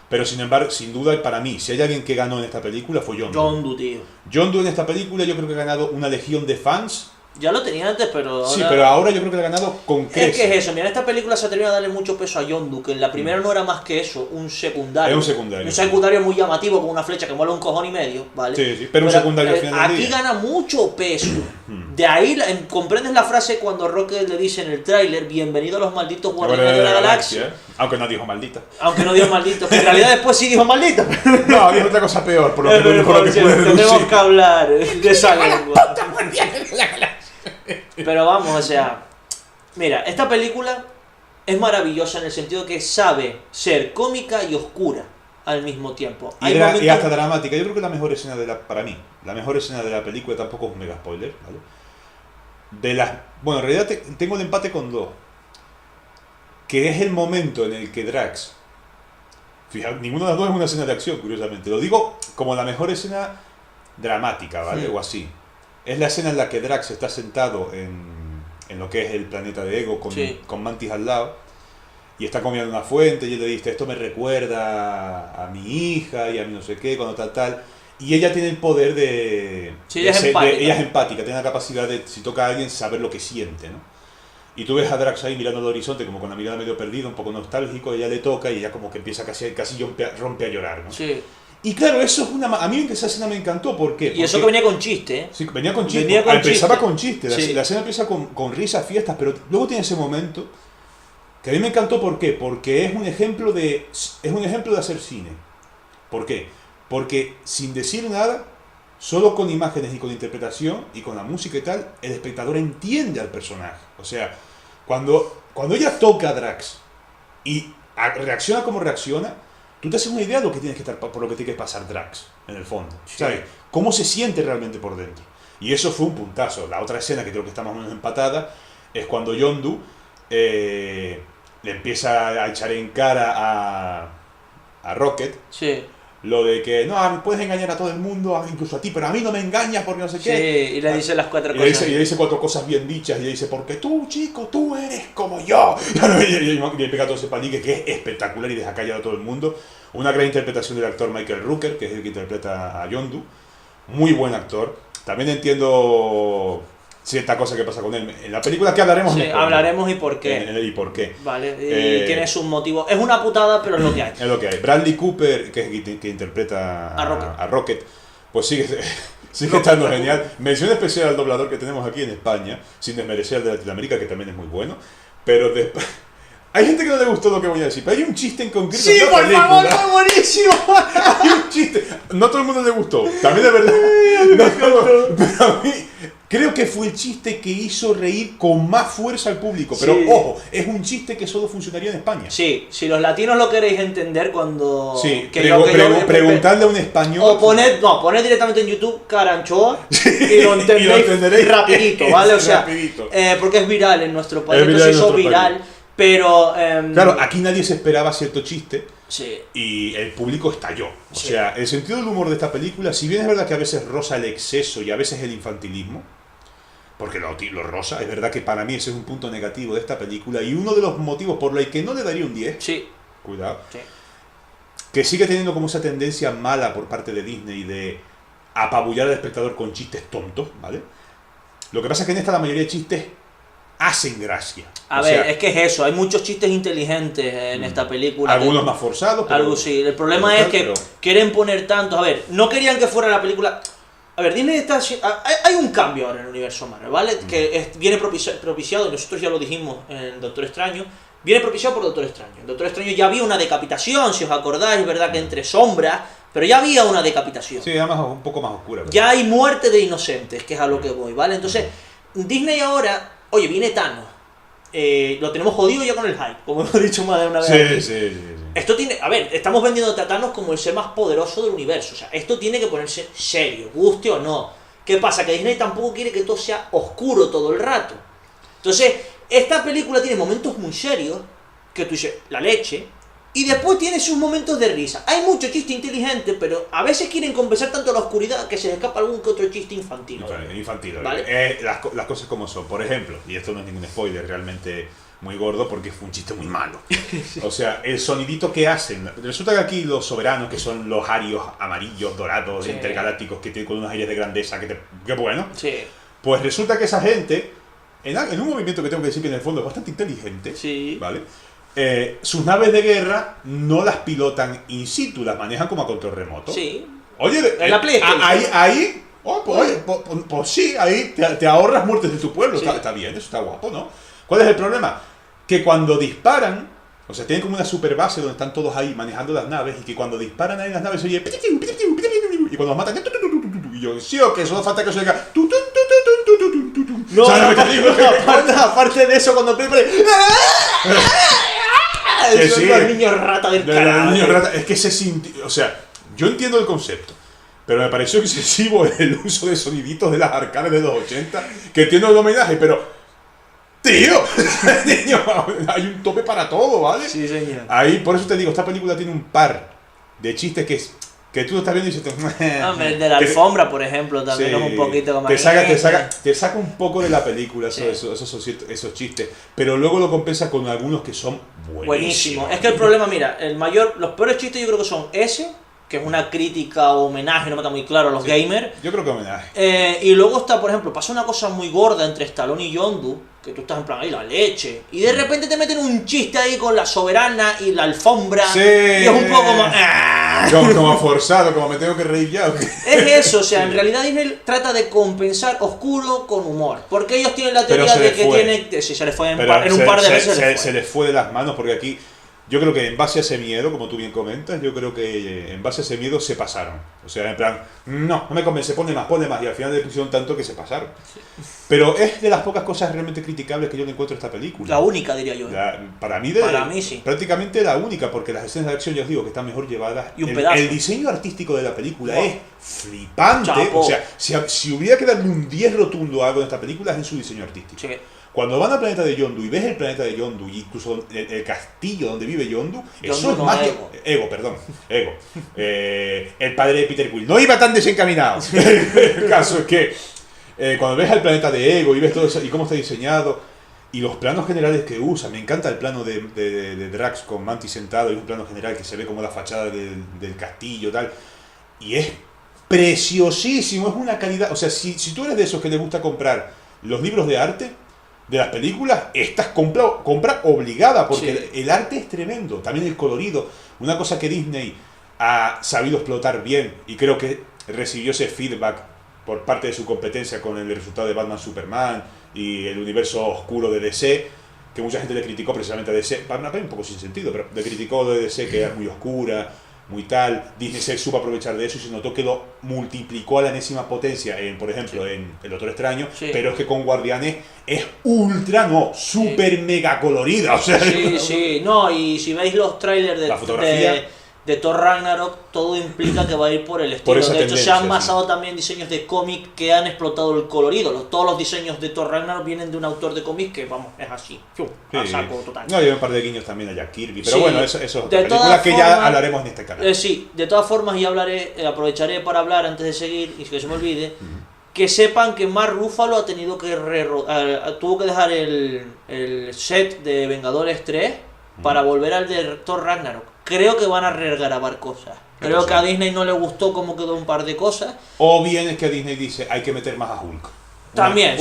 Speaker 2: Pero sin embargo, sin duda, para mí, si hay alguien que ganó en esta película fue Yondu.
Speaker 1: Yondu, tío.
Speaker 2: Yondu en esta película yo creo que ha ganado una legión de fans.
Speaker 1: Ya lo tenía antes, pero ahora...
Speaker 2: Sí, pero ahora yo creo que lo ha ganado con creces.
Speaker 1: Es que es eso, mira, esta película se atrevió a darle mucho peso a Yondu, que en la primera no era más que eso, un secundario.
Speaker 2: Es un secundario.
Speaker 1: Un secundario muy llamativo, con una flecha que mola un cojón y medio, ¿vale?
Speaker 2: Sí, sí, pero un secundario al final del
Speaker 1: aquí
Speaker 2: día.
Speaker 1: gana mucho peso. De ahí, comprendes la frase cuando Rocket le dice en el tráiler, bienvenido a los malditos guardianes de la galaxia.
Speaker 2: Aunque no dijo maldita.
Speaker 1: Aunque no dijo maldito, que en realidad después sí dijo maldito.
Speaker 2: No, dijo otra cosa peor, por lo que pude
Speaker 1: Tenemos
Speaker 2: deducir.
Speaker 1: que hablar de esa lengua. Pero vamos, o sea, mira, esta película es maravillosa en el sentido que sabe ser cómica y oscura al mismo tiempo.
Speaker 2: Y hasta dramática. Yo creo que la mejor escena para mí, la mejor escena de la película, tampoco es un mega spoiler, ¿vale? Bueno, en realidad tengo el empate con dos. Que es el momento en el que Drax... Fíjate, ninguna de las dos es una escena de acción, curiosamente. Lo digo como la mejor escena dramática, ¿vale?
Speaker 1: Sí.
Speaker 2: O así. Es la escena en la que Drax está sentado en lo que es el planeta de Ego con Mantis al lado y está comiendo una fuente y él le dice, esto me recuerda a mi hija y a mi no sé qué, cuando tal. Y ella tiene el poder de...
Speaker 1: Sí, ella es empática.
Speaker 2: Ella es empática, tiene la capacidad de, si toca a alguien, saber lo que siente, ¿no? Y tú ves a Drax ahí mirando al horizonte como con la mirada medio perdida, un poco nostálgico, ella le toca y ella como que empieza casi rompe a llorar, ¿no?
Speaker 1: Sí.
Speaker 2: Y claro, eso es a mí esa escena me encantó, ¿por qué?
Speaker 1: Y eso que venía con chiste, ¿eh?
Speaker 2: Sí, venía con chiste.
Speaker 1: Venía con
Speaker 2: Empezaba
Speaker 1: chiste.
Speaker 2: con chiste.
Speaker 1: Sí.
Speaker 2: La escena empieza con risas, fiestas, pero luego tiene ese momento que a mí me encantó. ¿Por qué? Porque es un ejemplo de hacer cine. ¿Por qué? Porque sin decir nada, solo con imágenes y con interpretación y con la música y tal, el espectador entiende al personaje. O sea, cuando ella toca a Drax y reacciona como reacciona, tú te haces una idea de lo que tienes que estar, por lo que tiene que pasar Drax, en el fondo.
Speaker 1: Sí.
Speaker 2: ¿Sabes? Cómo se siente realmente por dentro. Y eso fue un puntazo. La otra escena que creo que está más o menos empatada es cuando Yondu le empieza a echar en cara a Rocket
Speaker 1: Sí.
Speaker 2: lo de que no, puedes engañar a todo el mundo, incluso a ti, pero a mí no me engañas porque no sé
Speaker 1: Sí,
Speaker 2: qué.
Speaker 1: y le dice las cuatro
Speaker 2: Y le
Speaker 1: cosas.
Speaker 2: dice cuatro cosas bien dichas y le dice, porque tú, chico, tú eres como yo. Y le pega todo ese palique que es espectacular y deja callado a todo el mundo. Una gran interpretación del actor Michael Rooker, que es el que interpreta a Yondu. Muy buen actor. También entiendo cierta cosa que pasa con él. En la película que hablaremos
Speaker 1: Sí,
Speaker 2: después,
Speaker 1: hablaremos y por qué.
Speaker 2: y por qué.
Speaker 1: Vale, y tiene sus motivos. Es una putada, pero es lo que hay.
Speaker 2: Es lo que hay. Bradley Cooper, que es el que interpreta
Speaker 1: A
Speaker 2: Rocket, pues sigue estando genial. Mención especial al doblador que tenemos aquí en España, sin desmerecer al de Latinoamérica, que también es muy bueno. Pero después... Hay gente que no le gustó lo que voy a decir, pero hay un chiste en concreto.
Speaker 1: ¡Sí,
Speaker 2: en la
Speaker 1: por
Speaker 2: película.
Speaker 1: favor, fue buenísimo!
Speaker 2: Hay un chiste. No todo el mundo le gustó. También es verdad. Pero a mí creo que fue el chiste que hizo reír con más fuerza al público. Pero
Speaker 1: Sí.
Speaker 2: ojo, es un chiste que solo funcionaría en España.
Speaker 1: Sí, si los latinos lo queréis entender cuando...
Speaker 2: Sí,
Speaker 1: que
Speaker 2: preguntarle a un español.
Speaker 1: O poned directamente en YouTube Caranchoa y lo entenderéis rapidito, ¿vale? O sea,
Speaker 2: rapidito.
Speaker 1: Porque es viral en nuestro país,
Speaker 2: Es viral
Speaker 1: entonces
Speaker 2: en
Speaker 1: hizo
Speaker 2: nuestro
Speaker 1: viral, pero...
Speaker 2: Claro, aquí nadie se esperaba cierto chiste
Speaker 1: Sí,
Speaker 2: y el público estalló. O
Speaker 1: Sí.
Speaker 2: sea, el sentido del humor de esta película, si bien es verdad que a veces roza el exceso y a veces el infantilismo, porque lo roza, es verdad que para mí ese es un punto negativo de esta película y uno de los motivos por los que no le daría un 10,
Speaker 1: sí,
Speaker 2: cuidado,
Speaker 1: sí.
Speaker 2: que sigue teniendo como esa tendencia mala por parte de Disney de apabullar al espectador con chistes tontos, ¿vale? Lo que pasa es que en esta la mayoría de chistes hacen gracia.
Speaker 1: A
Speaker 2: O
Speaker 1: ver,
Speaker 2: sea,
Speaker 1: es que es eso, hay muchos chistes inteligentes en esta película.
Speaker 2: algunos más forzados, pero,
Speaker 1: Algo sí, el problema es que quieren poner tantos. A ver, no querían que fuera la película. A ver, Disney está... Hay un cambio ahora en el universo Marvel, ¿vale? Que viene propiciado, nosotros ya lo dijimos en Doctor Extraño, viene propiciado por Doctor Extraño. En Doctor Extraño ya había una decapitación, si os acordáis, es verdad que entre sombras, pero ya había una decapitación.
Speaker 2: Sí, además un poco más oscura. ¿Verdad?
Speaker 1: Ya hay muerte de inocentes, que es a lo que voy, ¿vale? Entonces, Disney ahora... Oye, viene Thanos. Lo tenemos jodido ya con el hype, como hemos dicho más de una vez.
Speaker 2: Sí.
Speaker 1: Esto tiene... A ver, estamos vendiendo a Thanos como el ser más poderoso del universo. O sea, esto tiene que ponerse serio, guste o no. ¿Qué pasa? Que Disney tampoco quiere que todo sea oscuro todo el rato. Entonces, esta película tiene momentos muy serios, que tú dices, la leche, y después tiene sus momentos de risa. Hay mucho chiste inteligente, pero a veces quieren compensar tanto la oscuridad que se les escapa algún que otro chiste infantil.
Speaker 2: Infantil,
Speaker 1: ¿vale?
Speaker 2: Las cosas como son. Por ejemplo, y esto no es ningún spoiler realmente muy gordo porque fue un chiste muy malo. O sea, el sonidito que hacen. Resulta que aquí los soberanos, que son los arios amarillos, dorados,
Speaker 1: sí,
Speaker 2: intergalácticos, que tienen con unos aires de grandeza, que bueno.
Speaker 1: Sí.
Speaker 2: Pues resulta que esa gente, en un movimiento que tengo que decir que en el fondo es bastante inteligente,
Speaker 1: sí,
Speaker 2: ¿vale? Sus naves de guerra no las pilotan in situ, las manejan como a control remoto.
Speaker 1: Sí.
Speaker 2: Oye,
Speaker 1: en la PlayStation.
Speaker 2: Ahí, pues sí, ahí te ahorras muertes de tu pueblo. Sí. Está bien, eso está guapo, ¿no? ¿Cuál es el problema? Que cuando disparan, o sea, tienen como una super base donde están todos ahí manejando las naves, y que cuando disparan ahí en las naves se oye... Y cuando los matan... Y yo, sí, o que solo falta que se oiga...
Speaker 1: No, aparte de eso, cuando...
Speaker 2: Que sí,
Speaker 1: los niños rata del carajo.
Speaker 2: Es que se sintió... O sea, yo entiendo el concepto, pero me pareció excesivo el uso de soniditos de las arcades de los 80, que entiendo el homenaje, pero... ¡Tío! Hay un tope para todo, ¿vale?
Speaker 1: Sí, señor.
Speaker 2: Ahí, por eso te digo, esta película tiene un par de chistes que tú lo estás viendo y dices...
Speaker 1: Hombre, el de la alfombra, por ejemplo, también sí, es un poquito como...
Speaker 2: Te saca un poco de la película esos chistes, pero luego lo compensa con algunos que son buenísimos.
Speaker 1: Es que el problema, mira, los peores chistes yo creo que son ese, que es una crítica o homenaje, no me está muy claro, a los gamers.
Speaker 2: Yo creo que homenaje.
Speaker 1: Y luego está, por ejemplo, pasa una cosa muy gorda entre Stallone y Yondu, que tú estás en plan, ahí la leche, y de repente te meten un chiste ahí con la soberana y la alfombra,
Speaker 2: sí,
Speaker 1: y es un poco como...
Speaker 2: Como forzado, como me tengo que reír ya.
Speaker 1: Es eso, o sea, en realidad Disney trata de compensar oscuro con humor, porque ellos tienen la teoría de que tienen... Si se les fue en un par de veces
Speaker 2: se les fue de las manos, porque aquí... Yo creo que en base a ese miedo, como tú bien comentas, yo creo que en base a ese miedo se pasaron. O sea, en plan, no me convence, pone más, y al final le pusieron tanto que se pasaron. Pero es de las pocas cosas realmente criticables que yo le encuentro a esta película.
Speaker 1: La única, diría yo.
Speaker 2: Para mí
Speaker 1: sí.
Speaker 2: Prácticamente la única, porque las escenas de acción, ya os digo, que están mejor llevadas.
Speaker 1: Y un pedazo.
Speaker 2: El diseño artístico de la película es flipante. Chapo. O sea, si hubiera que darle un 10 rotundo a algo de esta película es en su diseño artístico.
Speaker 1: Sí.
Speaker 2: Cuando van al planeta de Yondu y ves el planeta de Yondu, y incluso el castillo donde vive Yondu, eso es magia. Ego. El padre de Peter Quill. No iba tan desencaminado. El caso es que cuando ves el planeta de Ego y ves todo eso y cómo está diseñado, y los planos generales que usa, me encanta el plano de Drax con Mantis sentado, y un plano general que se ve como la fachada del castillo, tal, y es preciosísimo, es una calidad. O sea, si tú eres de esos que les gusta comprar los libros de arte de las películas, estás compra obligada, porque el arte es tremendo, también el colorido, una cosa que Disney ha sabido explotar bien, y creo que recibió ese feedback por parte de su competencia con el resultado de Batman Superman y el universo oscuro de DC, que mucha gente le criticó precisamente a DC, un poco sin sentido, pero le criticó de DC que era muy oscura, muy tal. Disney se supo aprovechar de eso y se notó que lo multiplicó a la enésima potencia, por ejemplo, en El Doctor Extraño, pero es que con Guardianes es super mega colorida. O sea,
Speaker 1: no, y si veis los trailers de Thor Ragnarok, todo implica que va a ir por el estilo. De hecho, se han basado también en diseños de cómic que han explotado el colorido. Todos los diseños de Thor Ragnarok vienen de un autor de cómics que, vamos, es así. A saco total.
Speaker 2: No, hay un par de guiños también a Jack Kirby. Pero bueno, eso es otra película que ya hablaremos en este canal.
Speaker 1: Sí, de todas formas, ya aprovecharé para hablar antes de seguir, y que se me olvide, que sepan que Mark Ruffalo tuvo que dejar el set de Vengadores 3 para volver al de Thor Ragnarok. Creo que van a regrabar cosas. Creo que a Disney no le gustó cómo quedó un par de cosas.
Speaker 2: O bien es que a Disney dice, hay que meter más a Hulk.
Speaker 1: También,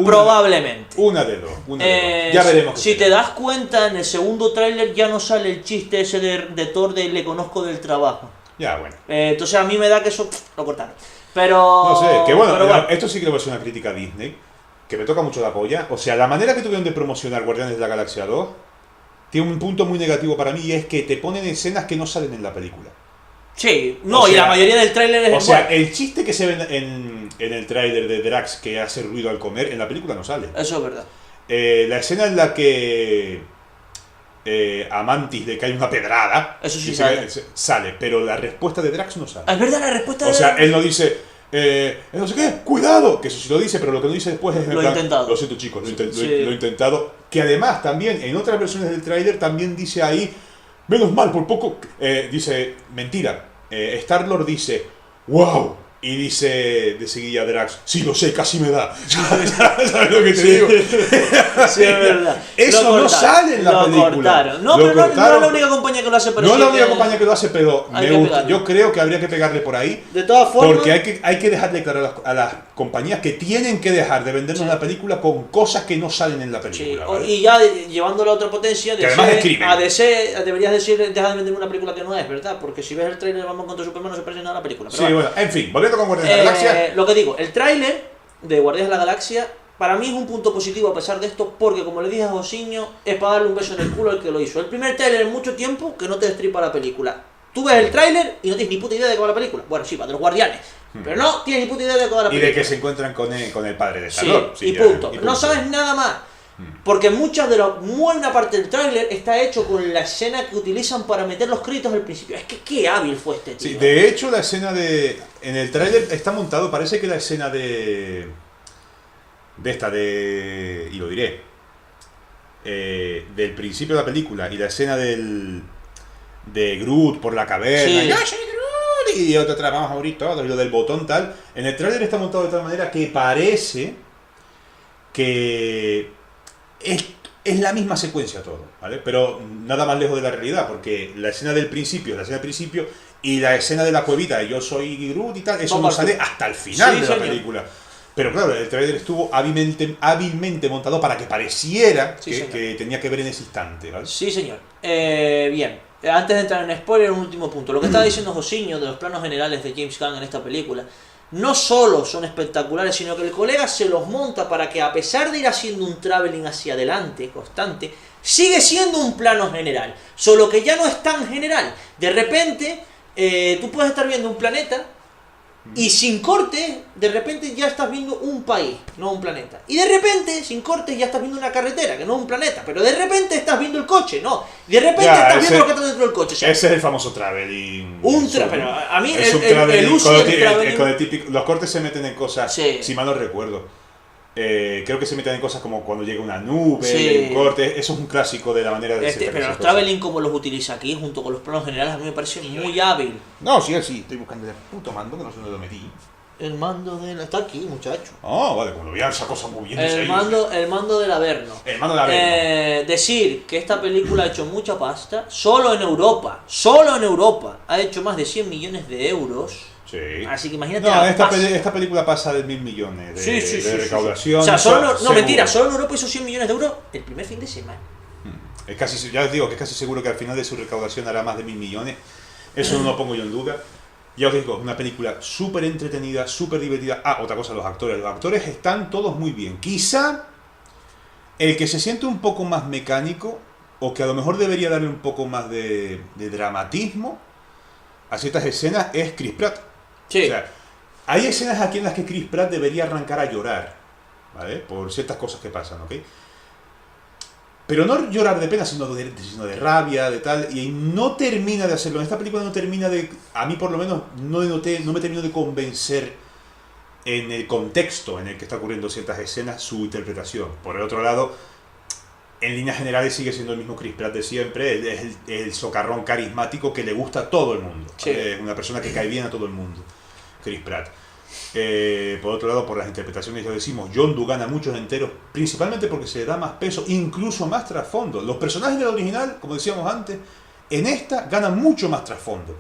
Speaker 1: probablemente.
Speaker 2: Una de dos. Ya veremos.
Speaker 1: Si te das cuenta, en el segundo tráiler ya no sale el chiste ese de Thor de le conozco del trabajo.
Speaker 2: Ya, bueno.
Speaker 1: Entonces a mí me da que eso lo cortaron. Pero...
Speaker 2: No sé, que bueno,
Speaker 1: pero bueno.
Speaker 2: esto sí que le voy a hacer una crítica a Disney, que me toca mucho la polla. O sea, la manera que tuvieron de promocionar Guardianes de la Galaxia 2 tiene un punto muy negativo para mí, y es que te ponen escenas que no salen en la película.
Speaker 1: Sí, no,
Speaker 2: O sea,
Speaker 1: y la mayoría del tráiler es...
Speaker 2: O sea, el chiste que se ve en el tráiler de Drax, que hace ruido al comer, en la película no sale.
Speaker 1: Eso es verdad.
Speaker 2: La escena en la que a Mantis le cae una pedrada,
Speaker 1: Eso sí
Speaker 2: sale, pero la respuesta de Drax no sale.
Speaker 1: Es verdad, la respuesta
Speaker 2: O sea, él no dice, no sé qué, cuidado, que eso sí lo dice, pero lo que no dice después es...
Speaker 1: Lo he intentado.
Speaker 2: Lo siento, chicos, lo
Speaker 1: Sí.
Speaker 2: he intentado. Que además también, en otras versiones del tráiler, también dice ahí, menos mal, por poco, dice, mentira, Star-Lord dice, wow. Y dice de seguida Drax, sí, lo sé, casi me da. ¿Sabes lo que te digo?
Speaker 1: Sí, es verdad.
Speaker 2: Eso no sale en la película.
Speaker 1: Cortaron. No, pero no es la única compañía que lo hace. Pero
Speaker 2: no es
Speaker 1: sí
Speaker 2: la única compañía que lo hace, pero yo creo que habría que pegarle por ahí.
Speaker 1: De todas formas...
Speaker 2: Porque hay que dejarle claro a las compañías que tienen que dejar de vendernos la película con cosas que no salen en la película.
Speaker 1: Sí.
Speaker 2: ¿vale?
Speaker 1: Y ya llevándolo a otra potencia,
Speaker 2: que además escriben.
Speaker 1: a DC deberías decir, deja de venderme una película que no es, ¿verdad? Porque si ves el trailer de Batman contra Superman no se parece nada a la película. Pero
Speaker 2: Sí, bueno, en fin, volviendo con Guardianes de la Galaxia.
Speaker 1: Lo que digo, el tráiler de Guardianes de la Galaxia para mí es un punto positivo a pesar de esto, porque como le dije a Josiño, es para darle un beso en el culo al que lo hizo. El primer tráiler en mucho tiempo que no te destripa la película. Tú ves el tráiler y no tienes ni puta idea de qué va la película. Bueno, sí, va de los Guardianes, pero no tienes ni puta idea de qué va la película.
Speaker 2: Y de que se encuentran con el padre de
Speaker 1: Sí,
Speaker 2: Star-Lord.
Speaker 1: y punto. No sabes nada más. Porque buena parte del tráiler está hecho con la escena que utilizan para meter los créditos al principio. Es que qué hábil fue este tío.
Speaker 2: Sí, de hecho la escena en el tráiler está montado, parece que la escena y lo diré, del principio de la película y la escena de Groot por la caverna,
Speaker 1: Sí.
Speaker 2: ¡yo soy Groot! Y otra atrás, vamos a morir todos, y lo del botón tal, en el tráiler está montado de tal manera que parece que es la misma secuencia todo, ¿vale? Pero nada más lejos de la realidad, porque la escena del principio es la escena del principio y la escena de la cuevita de yo soy Groot y tal, eso no sale hasta el final de la película. Pero claro, el trailer estuvo hábilmente montado para que pareciera que tenía que ver en ese instante, ¿vale?
Speaker 1: Sí, señor. Bien, antes de entrar en spoiler, un último punto. Lo que estaba diciendo Josiño de los planos generales de James Gunn en esta película, no solo son espectaculares, sino que el colega se los monta para que, a pesar de ir haciendo un traveling hacia adelante constante, sigue siendo un plano general, solo que ya no es tan general. De repente, tú puedes estar viendo un planeta y sin corte, de repente ya estás viendo un país, no un planeta. Y de repente, sin corte, ya estás viendo una carretera, que no es un planeta. Pero de repente estás viendo el coche, no. Y de repente estás viendo lo que está dentro del coche. O sea,
Speaker 2: ese es el famoso traveling.
Speaker 1: Pero a mí
Speaker 2: es
Speaker 1: el uso del traveling...
Speaker 2: con el típico, los cortes se meten en cosas,
Speaker 1: Sí.
Speaker 2: si mal no recuerdo. Creo que se meten en cosas como cuando llega una nube,
Speaker 1: Sí.
Speaker 2: un corte. Eso es un clásico de la manera de hacer
Speaker 1: Pero los traveling como los utiliza aquí, junto con los planos generales, a mí me parece muy hábil.
Speaker 2: No, sí, estoy buscando el puto mando, que no sé dónde lo metí.
Speaker 1: El mando de... Está aquí, muchacho.
Speaker 2: Ah, vale, como lo vean esa cosa moviéndose
Speaker 1: El
Speaker 2: ahí.
Speaker 1: mando del Averno.
Speaker 2: El mando del Averno.
Speaker 1: Decir que esta película ha hecho mucha pasta, solo en Europa, ha hecho más de 100 millones de euros.
Speaker 2: Sí.
Speaker 1: Así que imagínate.
Speaker 2: No, esta película pasa de 1.000 millones de recaudación.
Speaker 1: O sea,
Speaker 2: seguro.
Speaker 1: mentira, solo en Europa hizo 100 millones de euros el primer fin de semana.
Speaker 2: Ya os digo que es casi seguro que al final de su recaudación hará más de 1.000 millones. Eso no lo pongo yo en duda. Ya os digo, una película súper entretenida, súper divertida. Ah, otra cosa, los actores. Los actores están todos muy bien. Quizá el que se siente un poco más mecánico, o que a lo mejor debería darle un poco más de dramatismo a ciertas escenas, es Chris Pratt.
Speaker 1: Sí.
Speaker 2: O sea, hay escenas aquí en las que Chris Pratt debería arrancar a llorar, ¿vale? Por ciertas cosas que pasan, ¿ok? Pero no llorar de pena, sino de rabia, de tal, y no termina de hacerlo. En esta película no termina de... A mí por lo menos no me terminó de convencer en el contexto en el que está ocurriendo ciertas escenas su interpretación. Por el otro lado, en líneas generales sigue siendo el mismo Chris Pratt de siempre, es el socarrón carismático que le gusta a todo el mundo.
Speaker 1: Sí.
Speaker 2: Es una persona que cae bien a todo el mundo, Chris Pratt. Por otro lado, por las interpretaciones, ya decimos, Yondu gana muchos enteros, principalmente porque se le da más peso, incluso más trasfondo. Los personajes del original, como decíamos antes, en esta ganan mucho más trasfondo,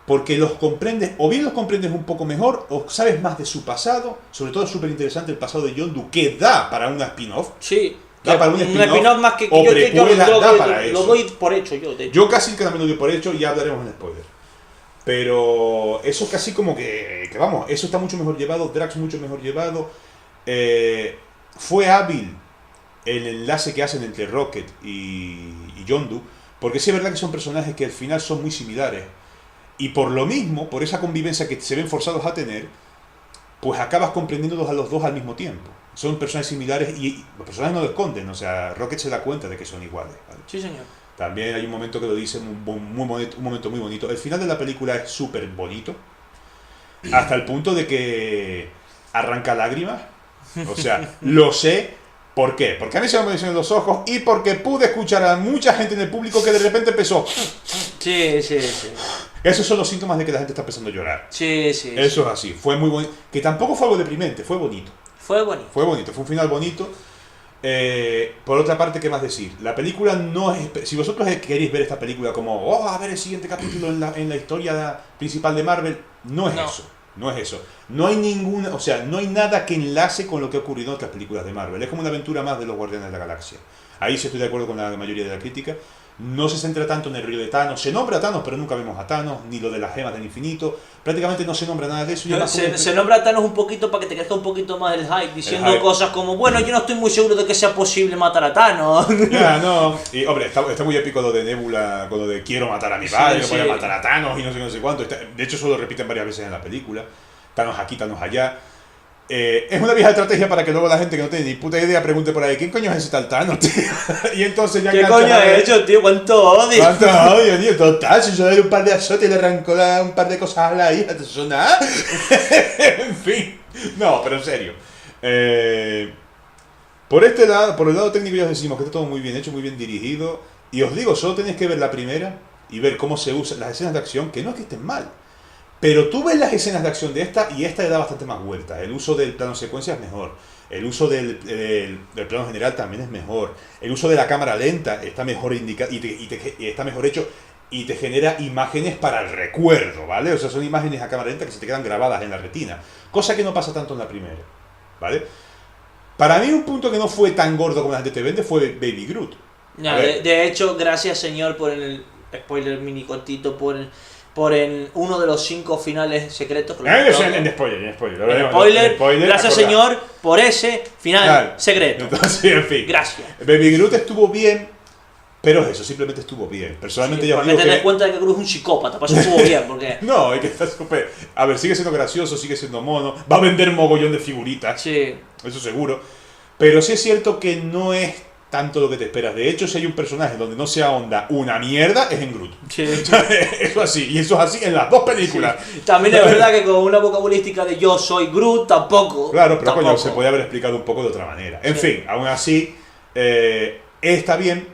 Speaker 2: porque los comprendes, o bien los comprendes un poco mejor, o sabes más de su pasado. Sobre todo es súper interesante el pasado de Yondu, que da para una spin-off.
Speaker 1: Sí.
Speaker 2: Da para un spin-off
Speaker 1: más que
Speaker 2: o precuela, da para
Speaker 1: lo
Speaker 2: eso.
Speaker 1: doy por hecho yo. De hecho.
Speaker 2: Yo casi que también lo doy por hecho, y ya hablaremos en spoiler. Pero eso casi como que vamos, eso está mucho mejor llevado, Drax mucho mejor llevado. Fue hábil el enlace que hacen entre Rocket y Yondu, porque sí es verdad que son personajes que al final son muy similares. Y por lo mismo, por esa convivencia que se ven forzados a tener, pues acabas comprendiéndolos a los dos al mismo tiempo. Son personajes similares y los personajes no lo esconden, o sea, Rocket se da cuenta de que son iguales, ¿vale?
Speaker 1: Sí, señor.
Speaker 2: También hay un momento que lo dice, un momento muy bonito. El final de la película es súper bonito, hasta el punto de que arranca lágrimas. O sea, lo sé. ¿Por qué? Porque a mí se me amanecieron los ojos y porque pude escuchar a mucha gente en el público que de repente empezó.
Speaker 1: Sí.
Speaker 2: Esos son los síntomas de que la gente está empezando a llorar.
Speaker 1: Sí.
Speaker 2: Eso es así. Fue muy bonito. Que tampoco fue algo deprimente, fue bonito.
Speaker 1: Fue bonito.
Speaker 2: Fue un final bonito. Por otra parte, ¿qué más decir? La película no es... Si vosotros queréis ver esta película como, a ver el siguiente capítulo en la historia principal de Marvel, no es eso. No es eso. No hay ninguna... O sea, no hay nada que enlace con lo que ha ocurrido en otras películas de Marvel. Es como una aventura más de los Guardianes de la Galaxia. Ahí sí estoy de acuerdo con la mayoría de la crítica. No se centra tanto en el rollo de Thanos. Se nombra a Thanos, pero nunca vemos a Thanos, ni lo de las gemas del infinito. Prácticamente no se nombra nada de eso.
Speaker 1: Se nombra a Thanos un poquito para que te crezca un poquito más el hype, diciendo cosas como, bueno, yo no estoy muy seguro de que sea posible matar a Thanos.
Speaker 2: Ya, no. Y, hombre, está muy épico lo de Nebula, con lo de quiero matar a mi padre, voy a matar a Thanos y no sé cuánto. De hecho, eso lo repiten varias veces en la película. Thanos aquí, Thanos allá. Es una vieja estrategia para que luego la gente que no tiene ni puta idea pregunte por ahí, ¿quién coño es ese tal Thanos, tío? Y entonces ya...
Speaker 1: ¿Qué coño ha hecho, tío? ¿Cuánto odio?
Speaker 2: ¿Cuánto odio, tío? Total, si yo le doy un par de azotes y le arrancó un par de cosas a la hija, ¿te suena? En fin. No, pero en serio. Por el lado técnico ya os decimos que está todo muy bien hecho, muy bien dirigido. Y os digo, solo tenéis que ver la primera y ver cómo se usan las escenas de acción, que no es que estén mal. Pero tú ves las escenas de acción de esta y esta le da bastante más vuelta. El uso del plano secuencia es mejor. El uso del plano general también es mejor. El uso de la cámara lenta está mejor indicado y está mejor hecho y te genera imágenes para el recuerdo, ¿vale? O sea, son imágenes a cámara lenta que se te quedan grabadas en la retina. Cosa que no pasa tanto en la primera, ¿vale? Para mí un punto que no fue tan gordo como la gente te vende fue Baby Groot.
Speaker 1: No, de hecho, gracias señor por el spoiler mini cortito, por uno de los 5 finales secretos.
Speaker 2: En spoiler.
Speaker 1: Gracias señor por ese final secreto.
Speaker 2: Entonces, en fin.
Speaker 1: Gracias.
Speaker 2: Baby Groot estuvo bien, pero eso, simplemente estuvo bien. Personalmente yo digo
Speaker 1: que... tener cuenta de que Groot es un psicópata, por eso estuvo bien, porque...
Speaker 2: No, hay que estar súper... A ver, sigue siendo gracioso, sigue siendo mono, va a vender mogollón de figuritas.
Speaker 1: Sí.
Speaker 2: Eso seguro. Pero sí es cierto que no es tanto lo que te esperas. De hecho, si hay un personaje donde no se ahonda una mierda, es en Groot.
Speaker 1: Sí.
Speaker 2: Eso así, y eso es así en las dos películas.
Speaker 1: Sí. También es verdad que con una vocabulística de yo soy Groot, tampoco.
Speaker 2: Claro, pero coño, se podía haber explicado un poco de otra manera. En fin, aún así, está bien,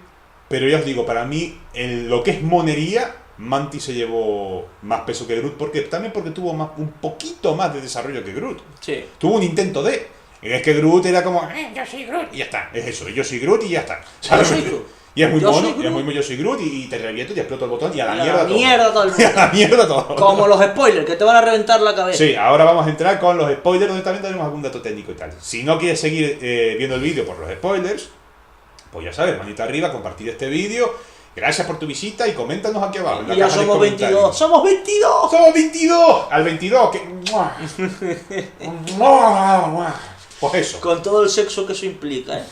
Speaker 2: pero ya os digo, para mí, en lo que es monería, Mantis se llevó más peso que Groot, también porque tuvo un poquito más de desarrollo que Groot.
Speaker 1: Sí.
Speaker 2: Tuvo un intento de... Es que Groot era como, yo soy Groot, y ya está. Es eso, yo soy Groot y ya está.
Speaker 1: Yo soy Groot.
Speaker 2: Y es muy mono, y es muy yo soy Groot y te reviento y exploto el botón y a la
Speaker 1: mierda todo.
Speaker 2: Y a la mierda todo.
Speaker 1: Como los spoilers, que te van a reventar la cabeza.
Speaker 2: Sí, ahora vamos a entrar con los spoilers, donde también tenemos algún dato técnico y tal. Si no quieres seguir viendo el vídeo por los spoilers, pues ya sabes, manita arriba, compartir este vídeo. Gracias por tu visita y coméntanos aquí abajo.
Speaker 1: Y ya somos 22. ¡Somos 22!
Speaker 2: ¡Somos 22! Al 22, que... Pues eso.
Speaker 1: Con todo el sexo que eso implica, ¿eh?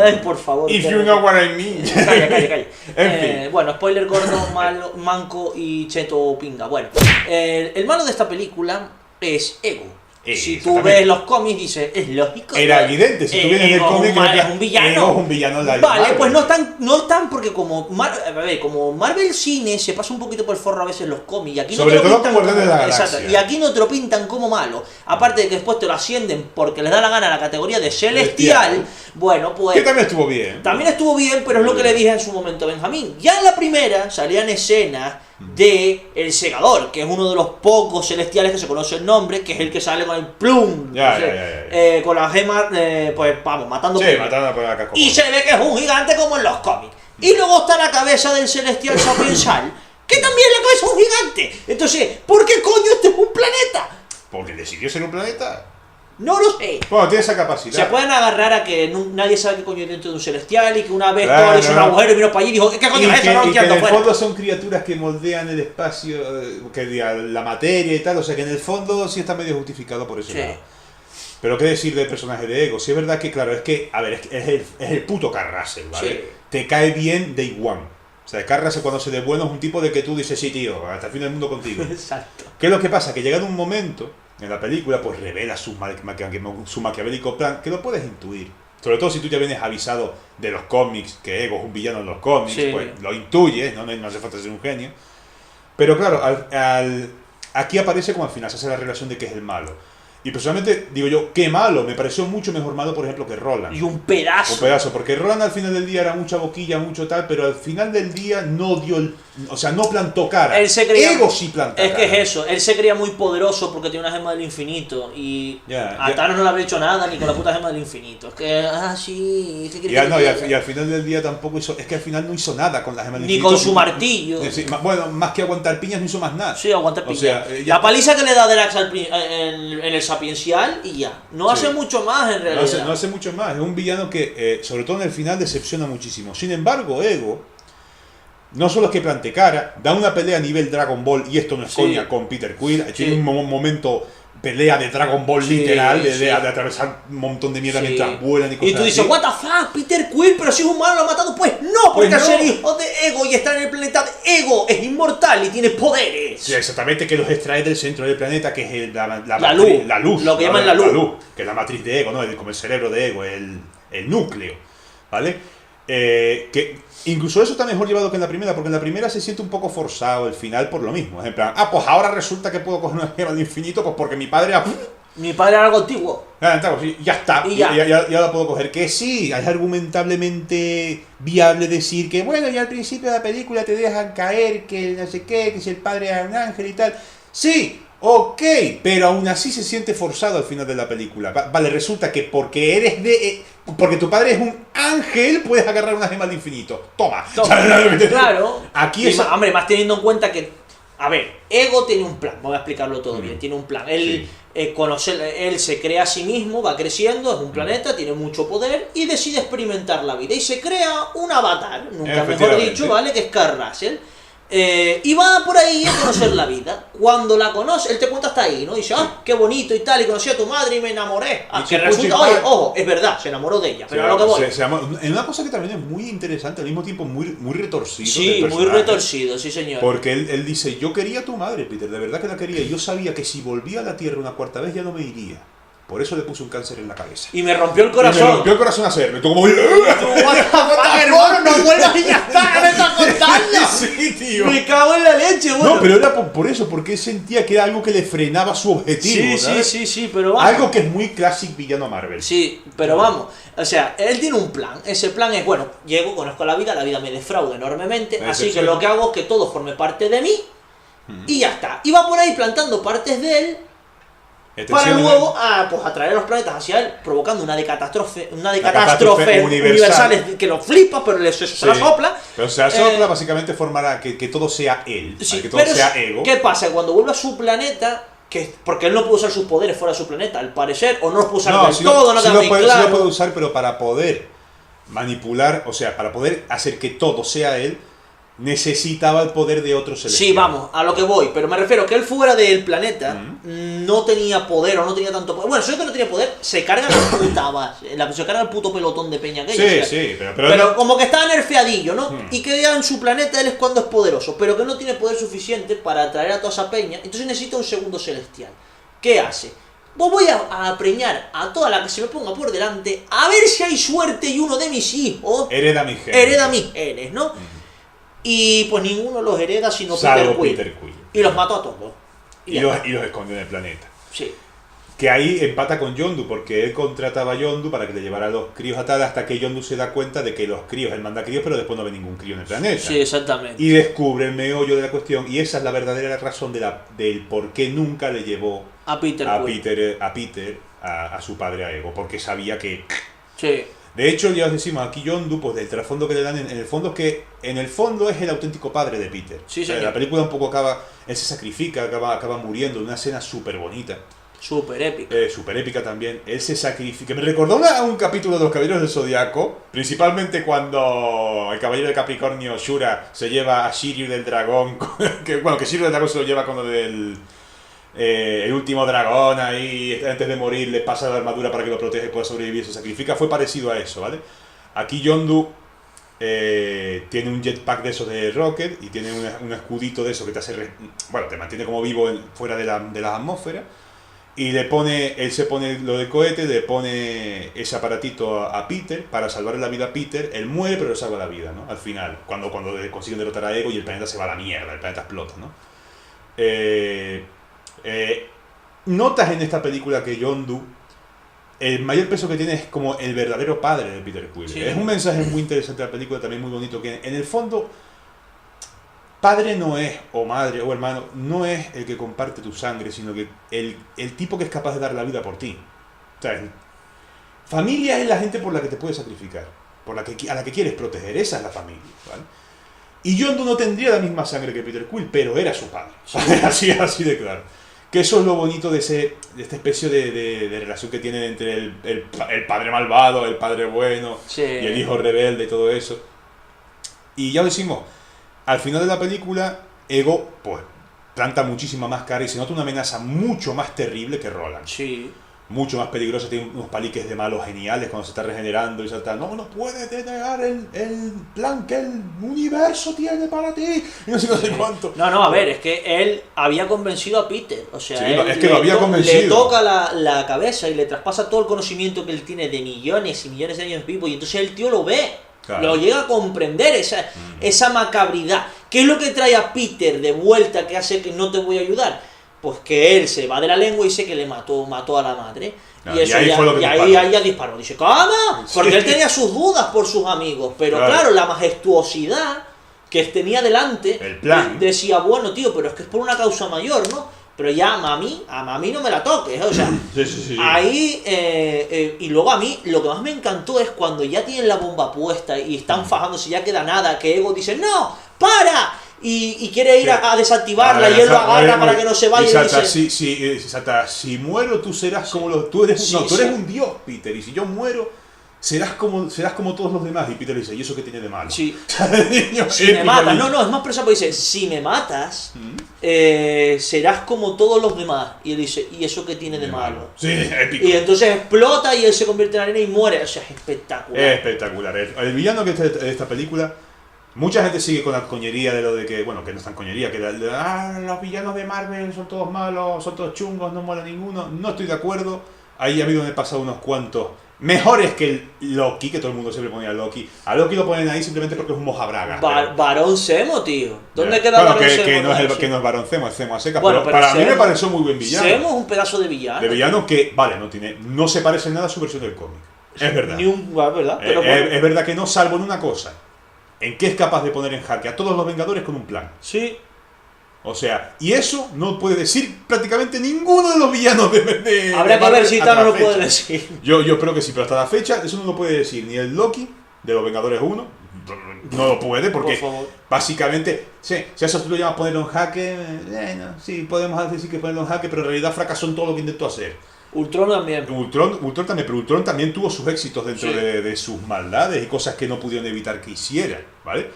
Speaker 1: Ay, por favor.
Speaker 2: If you know what I mean.
Speaker 1: Calla.
Speaker 2: En fin.
Speaker 1: Bueno, spoiler gordo, malo, manco y cheto pinga. Bueno, el malo de esta película es Ego. Si tú ves los cómics, dices, es lógico.
Speaker 2: Era evidente, si tú vienes del cómic,
Speaker 1: es un villano.
Speaker 2: Ego es un villano de la
Speaker 1: Vale,
Speaker 2: Marvel.
Speaker 1: pues no están porque como Marvel Cine se pasa un poquito por el forro a veces los cómics. Y aquí
Speaker 2: sobre todo con Guardianes de la Galaxia.
Speaker 1: Exacto, y aquí no te lo pintan como malo. Aparte de que después te lo ascienden porque les da la gana a la categoría de celestial. Bueno, pues...
Speaker 2: Que también estuvo bien.
Speaker 1: También estuvo bien, pero es lo que le dije en su momento a Benjamín. Ya en la primera salían escenas de El Segador, que es uno de los pocos celestiales que se conoce el nombre, que es el que sale con el plum, con las gemas, pues vamos, matando.
Speaker 2: Sí, matando por la
Speaker 1: y se ve que es un gigante como en los cómics. Y luego está la cabeza del celestial sapiensal, que también la cabeza es un gigante. Entonces, ¿por qué coño este es un planeta?
Speaker 2: Porque decidió ser un planeta.
Speaker 1: No lo sé.
Speaker 2: Bueno, tiene esa
Speaker 1: Se
Speaker 2: capacidad.
Speaker 1: pueden agarrar a que nadie sabe qué coño hay dentro de un celestial y que una vez
Speaker 2: Claro.
Speaker 1: Thor hizo un agujero y vino para allí y dijo, ¿qué coño es eso? No
Speaker 2: Y que en
Speaker 1: entiendo,
Speaker 2: el
Speaker 1: fuera.
Speaker 2: fondo son criaturas que moldean el espacio, que diga, la materia y tal, o sea que en el fondo sí está medio justificado por ese
Speaker 1: Sí.
Speaker 2: lado. Pero qué decir del personaje de Ego, sí es verdad que claro, es que, a ver, es el puto Kurt Russell, ¿vale?
Speaker 1: Sí.
Speaker 2: Te cae bien Day One. O sea, Kurt Russell cuando se de bueno es un tipo de que tú dices, sí tío, hasta el fin del mundo contigo.
Speaker 1: Exacto.
Speaker 2: ¿Qué es lo que pasa? Que llegado un momento en la película, pues revela su maquiavélico plan, que lo puedes intuir. Sobre todo si tú ya vienes avisado de los cómics, que Ego es un villano en los cómics,
Speaker 1: Sí.
Speaker 2: pues lo intuyes, no hace falta ser un genio. Pero claro, aquí aparece como al final, se hace la relación de que es el malo. Y personalmente, digo yo, qué malo, me pareció mucho mejor malo, por ejemplo, que Roland.
Speaker 1: Y un pedazo.
Speaker 2: Un pedazo, porque Roland al final del día era mucha boquilla, mucho tal, pero al final del día no dio o sea, no plantó cara.
Speaker 1: Él se creía,
Speaker 2: Ego sí planta
Speaker 1: es
Speaker 2: cara.
Speaker 1: que es eso, él se creía muy poderoso porque tiene una gema del infinito y a
Speaker 2: Ya.
Speaker 1: Thanos no le había hecho nada ni con la puta gema del infinito. Es que, sí, ¿qué quiere que
Speaker 2: Y al final del día tampoco hizo, es que al final no hizo nada con la gema del
Speaker 1: ni
Speaker 2: infinito.
Speaker 1: con su martillo.
Speaker 2: Sí, bueno, más que aguantar piñas no hizo más nada.
Speaker 1: Sí, aguantar
Speaker 2: O
Speaker 1: piña.
Speaker 2: sea,
Speaker 1: La paliza que le da Drax en el sapiencial y ya. No
Speaker 2: Sí.
Speaker 1: hace mucho más en realidad.
Speaker 2: No hace mucho más. Es un villano que, sobre todo en el final, decepciona muchísimo. Sin embargo, Ego, no solo es que plante cara, da una pelea a nivel Dragon Ball, y esto no es
Speaker 1: Sí.
Speaker 2: coña, con Peter Quill.
Speaker 1: Sí.
Speaker 2: Tiene un momento pelea de Dragon Ball
Speaker 1: Sí,
Speaker 2: literal, de,
Speaker 1: sí.
Speaker 2: de atravesar un montón de mierda
Speaker 1: Sí.
Speaker 2: mientras vuelan y cosas
Speaker 1: Y tú dices,
Speaker 2: así.
Speaker 1: what the fuck, Peter Quill, pero si es humano lo ha matado. Pues no, porque
Speaker 2: Pues no.
Speaker 1: es el hijo de Ego y está en el planeta de Ego, es inmortal y tiene poderes.
Speaker 2: Sí, exactamente, que los extrae del centro del planeta, que es
Speaker 1: La
Speaker 2: matriz-
Speaker 1: luz.
Speaker 2: la luz.
Speaker 1: Lo que llaman la luz.
Speaker 2: Que es la matriz de Ego, ¿no? Como el cerebro de Ego, el núcleo, ¿vale? Que incluso eso está mejor llevado que en la primera, porque en la primera se siente un poco forzado el final por lo mismo. Es en plan, pues ahora resulta que puedo coger una gema del infinito, pues porque mi padre...
Speaker 1: Mi padre era algo antiguo.
Speaker 2: Ya está,
Speaker 1: Y ya.
Speaker 2: ya la puedo coger. Que sí, es argumentablemente viable decir que, bueno, ya al principio de la película te dejan caer que no sé qué, que si el padre era un ángel y tal. Sí, ok, pero aún así se siente forzado al final de la película. Vale, resulta que porque tu padre es un ángel, puedes agarrar una gema del infinito. Toma.
Speaker 1: Claro.
Speaker 2: Aquí
Speaker 1: Y
Speaker 2: es...
Speaker 1: hombre, más teniendo en cuenta que, a ver, Ego tiene un plan, voy a explicarlo todo bien, tiene un plan. Él, él se crea a sí mismo, va creciendo, es un planeta, tiene mucho poder y decide experimentar la vida. Y se crea un avatar, nunca mejor
Speaker 2: Efectivamente.
Speaker 1: dicho, ¿vale? Que es Kurt Russell. Y va por ahí a conocer la vida. Cuando la conoce, él te cuenta hasta ahí, ¿no? Dice, qué bonito y tal, y conocí a tu madre y me enamoré.
Speaker 2: Y
Speaker 1: Que
Speaker 2: chico,
Speaker 1: resulta,
Speaker 2: chico,
Speaker 1: oye, ojo, es verdad, se enamoró de ella, pero a lo que voy.
Speaker 2: Es una cosa que también es muy interesante, al mismo tiempo muy retorcido.
Speaker 1: Sí,
Speaker 2: del
Speaker 1: muy
Speaker 2: personaje.
Speaker 1: retorcido, sí señor.
Speaker 2: Porque él dice, yo quería a tu madre, Peter, de verdad que la quería. Y yo sabía que si volvía a la Tierra una cuarta vez ya no me iría. Por eso le puse un cáncer en la cabeza.
Speaker 1: Y me rompió el
Speaker 2: Y
Speaker 1: corazón.
Speaker 2: me rompió el corazón hacerlo. Y tú como...
Speaker 1: What the fuck, hermano, no vuelvas y ya está, ¿qué me estás contando?
Speaker 2: Sí, tío.
Speaker 1: Me cago en la leche, bueno.
Speaker 2: No, pero era por eso, porque él sentía que era algo que le frenaba su objetivo.
Speaker 1: Sí, pero vamos.
Speaker 2: Algo que es muy classic villano Marvel.
Speaker 1: Sí, pero vamos. O sea, él tiene un plan. Ese plan es, bueno, llego, conozco la vida me defrauda enormemente.
Speaker 2: Me
Speaker 1: Así que
Speaker 2: decepciona.
Speaker 1: lo que hago es que todo forme parte de mí. Y ya está. Y va por ahí plantando partes de él. Para luego pues atraer a los planetas hacia él, provocando una de catástrofes
Speaker 2: catástrofe
Speaker 1: universales que lo flipa, pero se la sopla.
Speaker 2: Pero se la sopla, básicamente formará que todo sea él,
Speaker 1: Sí,
Speaker 2: que todo
Speaker 1: pero
Speaker 2: sea Ego.
Speaker 1: ¿qué pasa? Cuando vuelve a su planeta, porque él no puede usar sus poderes fuera de su planeta, al parecer, o no los puede usar del todo, no
Speaker 2: sí
Speaker 1: queda
Speaker 2: lo
Speaker 1: muy
Speaker 2: puede,
Speaker 1: claro.
Speaker 2: sí lo puede usar, pero para poder manipular, o sea, para poder hacer que todo sea él, necesitaba el poder de otro celestial.
Speaker 1: Sí, vamos, a lo que voy, pero me refiero que él fuera del planeta no tenía poder o no tenía tanto poder. Bueno, si es que no tenía poder, se carga la puta base, se carga el puto pelotón de peña que
Speaker 2: Sí,
Speaker 1: pero como que está nerfeadillo, ¿no? Y que ya en su planeta él es cuando es poderoso, pero que no tiene poder suficiente para atraer a toda esa peña, entonces necesita un segundo celestial. ¿Qué hace? Pues voy a preñar a toda la que se me ponga por delante, a ver si hay suerte y uno de mis hijos
Speaker 2: hereda mis
Speaker 1: genes, ¿no? Y pues ninguno los hereda sino
Speaker 2: salvo
Speaker 1: Peter Quill. Y los mató a todos.
Speaker 2: Y los escondió en el planeta.
Speaker 1: Sí.
Speaker 2: Que ahí empata con Yondu, porque él contrataba a Yondu para que le llevara a los críos a tal, hasta que Yondu se da cuenta de que los críos, él manda críos, pero después no ve ningún crío en el planeta.
Speaker 1: Sí, exactamente.
Speaker 2: Y descubre el meollo de la cuestión, y esa es la verdadera razón del por qué nunca le llevó
Speaker 1: A Peter Quill.
Speaker 2: a su padre a Ego, porque sabía que...
Speaker 1: Sí.
Speaker 2: De hecho, ya os decimos, aquí Yondu, pues del trasfondo que le dan, en el fondo es el auténtico padre de Peter.
Speaker 1: Sí,
Speaker 2: O sea,
Speaker 1: señor.
Speaker 2: la película un poco él se sacrifica, acaba muriendo en una escena súper bonita.
Speaker 1: Súper épica.
Speaker 2: Súper épica también. Él se sacrifica. Me recordó a un capítulo de los Caballeros del Zodiaco, principalmente cuando el Caballero de Capricornio, Shura, se lleva a Shiryu del Dragón. Que Shiryu del Dragón se lo lleva con lo del el último dragón ahí, antes de morir, le pasa la armadura para que lo proteja y pueda sobrevivir. Se sacrifica. Fue parecido a eso, ¿vale? Aquí Yondu tiene un jetpack de esos de Rocket y tiene un escudito de eso que te hace te mantiene como vivo fuera de la atmósfera, y él se pone lo de cohete, le pone ese aparatito a Peter para salvarle la vida a Peter. Él muere pero le salva la vida, ¿no? Al final, cuando consiguen derrotar a Ego y el planeta se va a la mierda, el planeta explota, ¿no? Notas en esta película que Yondu, el mayor peso que tiene es como el verdadero padre de Peter Quill. Sí. Es un mensaje muy interesante de la película, también muy bonito, que en el fondo padre no es, o madre o hermano, no es el que comparte tu sangre, sino que el tipo que es capaz de dar la vida por ti. O sea, familia es la gente por la que te puedes sacrificar, a la que quieres proteger. Esa es la familia, ¿vale? Y Yondu no tendría la misma sangre que Peter Quill, pero era su padre. Sí. así de claro. Que eso es lo bonito de esta especie de relación que tienen entre el padre malvado, el padre bueno, sí, y el hijo rebelde y todo eso. Y ya lo decimos, al final de la película, Ego pues planta muchísima más cara y se nota una amenaza mucho más terrible que Roland. Sí. Mucho más peligrosa, tiene unos paliques de malos geniales cuando se está regenerando y salta. No puedes denegar el plan que el universo tiene para ti. Y no sé cuánto.
Speaker 1: No, a ver, es que él había convencido a Peter. O sea,
Speaker 2: sí, es que lo había convencido.
Speaker 1: Le toca la cabeza y le traspasa todo el conocimiento que él tiene de millones y millones de años vivo. Y entonces el tío lo ve. Claro. Lo llega a comprender, esa macabridad. ¿Qué es lo que trae a Peter de vuelta que hace que no te voy a ayudar? Pues que él se va de la lengua y dice que le mató a la madre. Claro, y eso ahí ya disparó. Dice, ¿cómo? Porque sí. Él tenía sus dudas por sus amigos. Pero claro, la majestuosidad que tenía delante,
Speaker 2: el plan.
Speaker 1: Decía, bueno, tío, pero es que es por una causa mayor, ¿no? Pero ya a mami no me la toques, o sea, sí. Ahí, y luego a mí, lo que más me encantó es cuando ya tienen la bomba puesta y están fajándose, ya queda nada, que Ego dice, ¡no! ¡Para! Y quiere ir a desactivarla y él lo agarra para que no se vaya.
Speaker 2: Y dice, si muero tú serás como tú eres un dios, Peter, y si yo muero serás como todos los demás. Y Peter dice, ¿y eso qué tiene de malo?
Speaker 1: Sí. Si me matas, no, es más presa porque dice, si me matas, serás como todos los demás. Y él dice, ¿y eso qué tiene de malo?
Speaker 2: Sí, épico.
Speaker 1: Y entonces explota y él se convierte en arena y muere. O sea, es espectacular.
Speaker 2: Es espectacular. El villano que de esta película, mucha gente sigue con la coñería de lo de que, bueno, que no es tan coñería, que los villanos de Marvel son todos malos, son todos chungos, no mola ninguno. No estoy de acuerdo. Ahí ha habido en el pasado unos cuantos mejores que el Loki, que todo el mundo siempre ponía a Loki. A Loki lo ponen ahí simplemente porque es un mojabraga.
Speaker 1: Barón Zemo, tío. ¿Dónde queda Barón Zemo?
Speaker 2: Que no es Barón Zemo, es Zemo a secas. Bueno, pero para mí me pareció muy buen villano.
Speaker 1: Zemo es un pedazo de villano.
Speaker 2: De villano que, no se parece en nada a su versión del cómic. Es verdad.
Speaker 1: ¿Verdad? Pero
Speaker 2: es verdad que no, salvo en una cosa. En que es capaz de poner en jaque a todos los Vengadores con un plan.
Speaker 1: Sí.
Speaker 2: O sea, y eso no puede decir prácticamente ninguno de los villanos de
Speaker 1: Habrá que ver si Thanos lo puede decir.
Speaker 2: Yo creo que sí, pero hasta la fecha eso no lo puede decir ni el Loki de los Vengadores 1. No lo puede porque básicamente, si eso tú lo llamas ponerlo en jaque, sí, podemos decir que ponerlo en jaque, pero en realidad fracasó en todo lo que intentó hacer.
Speaker 1: Ultron también.
Speaker 2: Ultron también, pero Ultron también tuvo sus éxitos dentro de sus maldades y cosas que no pudieron evitar que hiciera, ¿vale?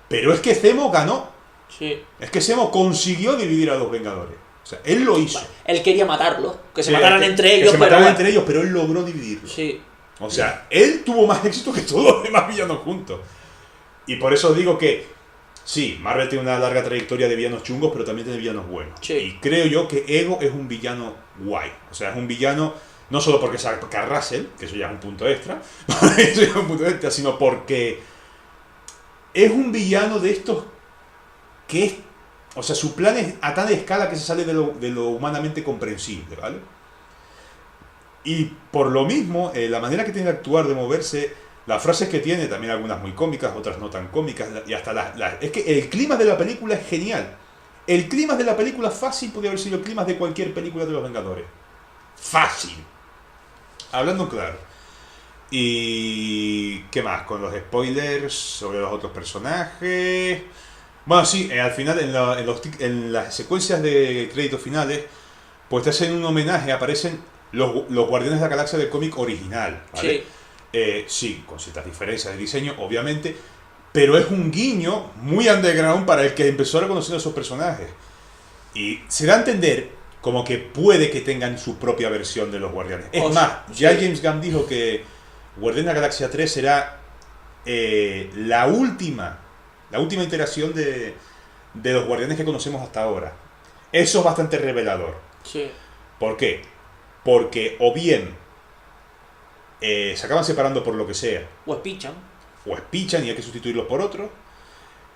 Speaker 2: Pero es que Zemo ganó.
Speaker 1: Sí.
Speaker 2: Es que Zemo consiguió dividir a los Vengadores. O sea, él lo hizo.
Speaker 1: Él quería matarlos, que se mataran entre ellos.
Speaker 2: Pero él logró dividirlos.
Speaker 1: Sí.
Speaker 2: O sea, él tuvo más éxito que todos los demás villanos juntos. Y por eso digo que sí, Marvel tiene una larga trayectoria de villanos chungos, pero también tiene villanos buenos.
Speaker 1: Sí.
Speaker 2: Y creo yo que Ego es un villano guay. O sea, es un villano no solo porque saca a Russell, que eso ya es un punto extra, sino porque es un villano de estos que es, o sea, su plan es a tal escala que se sale de lo humanamente comprensible, ¿vale? Y por lo mismo, la manera que tiene de actuar, de moverse, las frases que tiene, también algunas muy cómicas, otras no tan cómicas, y hasta es que el clima de la película es genial. El clima de la película fácil podría haber sido el clima de cualquier película de los Vengadores. Fácil. Hablando claro. Y ¿qué más? Con los spoilers sobre los otros personajes. Bueno, sí, al final en las secuencias de créditos finales pues te hacen un homenaje, aparecen los Guardianes de la Galaxia del cómic original, ¿vale? Sí, con ciertas diferencias de diseño, obviamente, pero es un guiño muy underground para el que empezó a reconocer a esos personajes. Y se da a entender como que puede que tengan su propia versión de los Guardianes. Es más, ya James Gunn dijo que Guardianes de la Galaxia 3 será la última iteración de los Guardianes que conocemos hasta ahora. Eso es bastante revelador.
Speaker 1: Sí.
Speaker 2: ¿Por qué? Porque o bien se acaban separando por lo que sea,
Speaker 1: O espichan
Speaker 2: y hay que sustituirlos por otros.